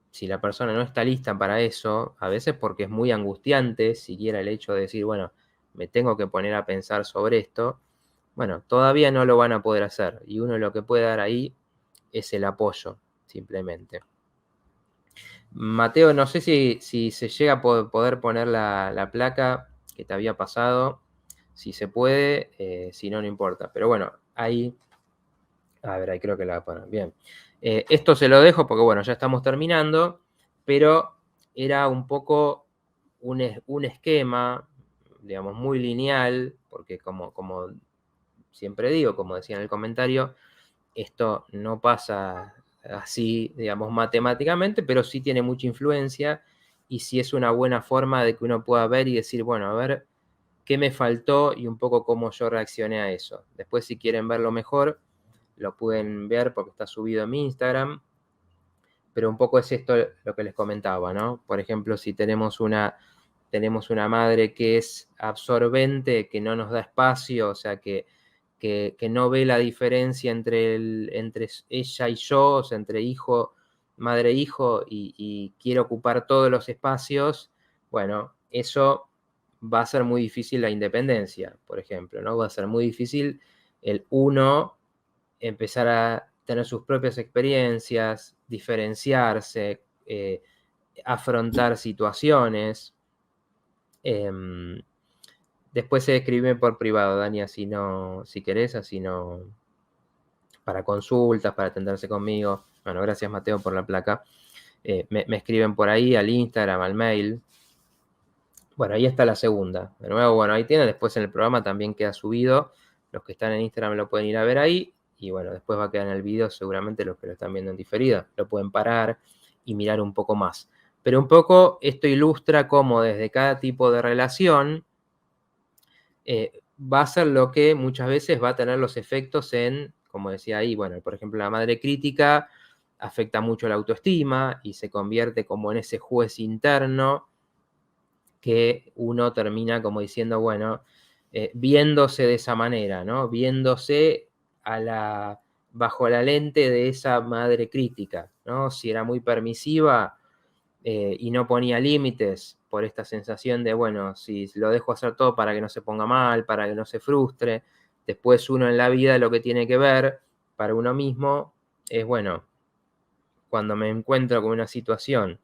si la persona no está lista para eso, a veces porque es muy angustiante, siquiera el hecho de decir, bueno, me tengo que poner a pensar sobre esto, Bueno, todavía no lo van a poder hacer y uno lo que puede dar ahí es el apoyo, simplemente. Mateo, no sé si se llega a poder poner la placa que te había pasado. Si se puede, si no, no importa. Pero bueno, ahí, a ver, ahí creo que la va a poner. Bien. Esto se lo dejo porque, bueno, ya estamos terminando, pero era un poco un esquema, digamos, muy lineal, porque como siempre digo, como decía en el comentario, esto no pasa así, digamos, matemáticamente, pero sí tiene mucha influencia y sí es una buena forma de que uno pueda ver y decir, bueno, a ver qué me faltó y un poco cómo yo reaccioné a eso. Después, si quieren verlo mejor, lo pueden ver porque está subido en mi Instagram, pero un poco es esto lo que les comentaba, ¿no? Por ejemplo, si tenemos una madre que es absorbente, que no nos da espacio, o sea, que no ve la diferencia entre ella y yo, o sea, entre hijo, madre e hijo, y quiere ocupar todos los espacios, bueno, eso va a ser muy difícil la independencia, por ejemplo, ¿no? Va a ser muy difícil el uno empezar a tener sus propias experiencias, diferenciarse, afrontar situaciones. Después se escribe por privado, Dani, así no, si querés, así no, para consultas, para atenderse conmigo. Bueno, gracias Mateo por la placa. Me escriben por ahí, al Instagram, al mail. Bueno, ahí está la segunda. De nuevo, bueno, ahí tienen. Después en el programa también queda subido. Los que están en Instagram lo pueden ir a ver ahí. Y bueno, después va a quedar en el video seguramente los que lo están viendo en diferida. Lo pueden parar y mirar un poco más. Pero un poco esto ilustra cómo desde cada tipo de relación va a ser lo que muchas veces va a tener los efectos en, como decía ahí, bueno, por ejemplo, la madre crítica afecta mucho la autoestima y se convierte como en ese juez interno que uno termina como diciendo, bueno, viéndose de esa manera, ¿no? Viéndose bajo la lente de esa madre crítica, ¿no? Si era muy permisiva y no ponía límites por esta sensación de, bueno, si lo dejo hacer todo para que no se ponga mal, para que no se frustre, después uno en la vida lo que tiene que ver para uno mismo es, bueno, cuando me encuentro con una situación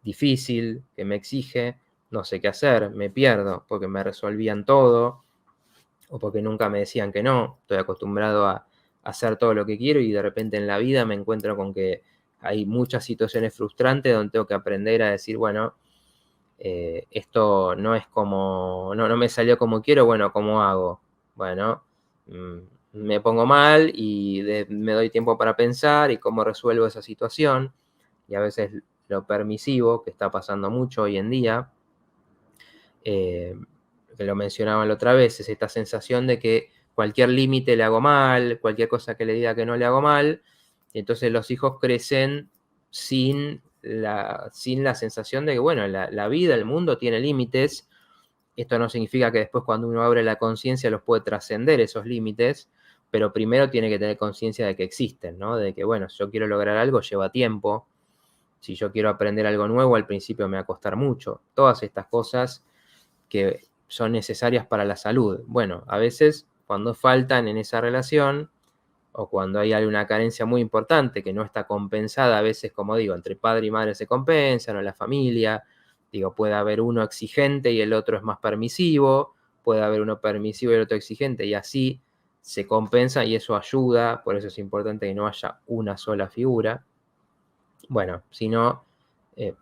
difícil, que me exige, no sé qué hacer, me pierdo porque me resolvían todo o porque nunca me decían que no, estoy acostumbrado a hacer todo lo que quiero y de repente en la vida me encuentro con que hay muchas situaciones frustrantes donde tengo que aprender a decir, bueno, esto no es como, no me salió como quiero, bueno, ¿cómo hago? Bueno, me pongo mal y me doy tiempo para pensar y cómo resuelvo esa situación. Y a veces lo permisivo, que está pasando mucho hoy en día, que lo mencionaba la otra vez, es esta sensación de que cualquier límite le hago mal, cualquier cosa que le diga que no le hago mal, y entonces los hijos crecen sin la sensación de que, bueno, la vida, el mundo tiene límites. Esto no significa que después cuando uno abre la conciencia los puede trascender esos límites, pero primero tiene que tener conciencia de que existen, ¿no? De que, bueno, si yo quiero lograr algo, lleva tiempo. Si yo quiero aprender algo nuevo, al principio me va a costar mucho. Todas estas cosas que son necesarias para la salud. Bueno, a veces cuando faltan en esa relación o cuando hay alguna carencia muy importante que no está compensada, a veces, como digo, entre padre y madre se compensan, o la familia, digo, puede haber uno exigente y el otro es más permisivo, puede haber uno permisivo y el otro exigente, y así se compensa y eso ayuda, por eso es importante que no haya una sola figura. Bueno, si no,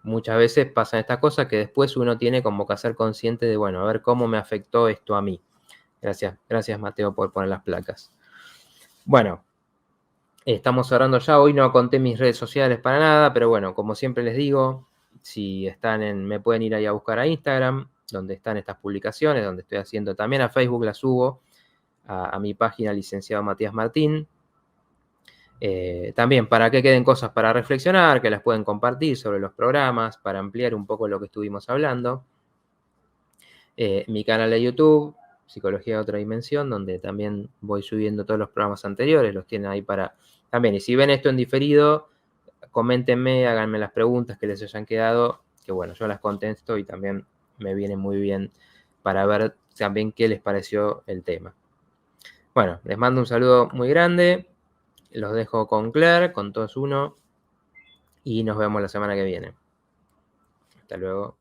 muchas veces pasan estas cosas que después uno tiene como que ser consciente de, bueno, a ver cómo me afectó esto a mí. Gracias Mateo por poner las placas. Bueno, estamos cerrando ya. Hoy no conté mis redes sociales para nada, pero bueno, como siempre les digo, si me pueden ir ahí a buscar a Instagram, donde están estas publicaciones, donde estoy haciendo también a Facebook, las subo a mi página licenciado Matías Martín. También para que queden cosas para reflexionar, que las pueden compartir sobre los programas, para ampliar un poco lo que estuvimos hablando. Mi canal de YouTube, Psicología de Otra Dimensión, donde también voy subiendo todos los programas anteriores, los tienen ahí para también. Y si ven esto en diferido, coméntenme, háganme las preguntas que les hayan quedado, que bueno, yo las contesto y también me viene muy bien para ver también qué les pareció el tema. Bueno, les mando un saludo muy grande. Los dejo con Claire, con todos uno. Y nos vemos la semana que viene. Hasta luego.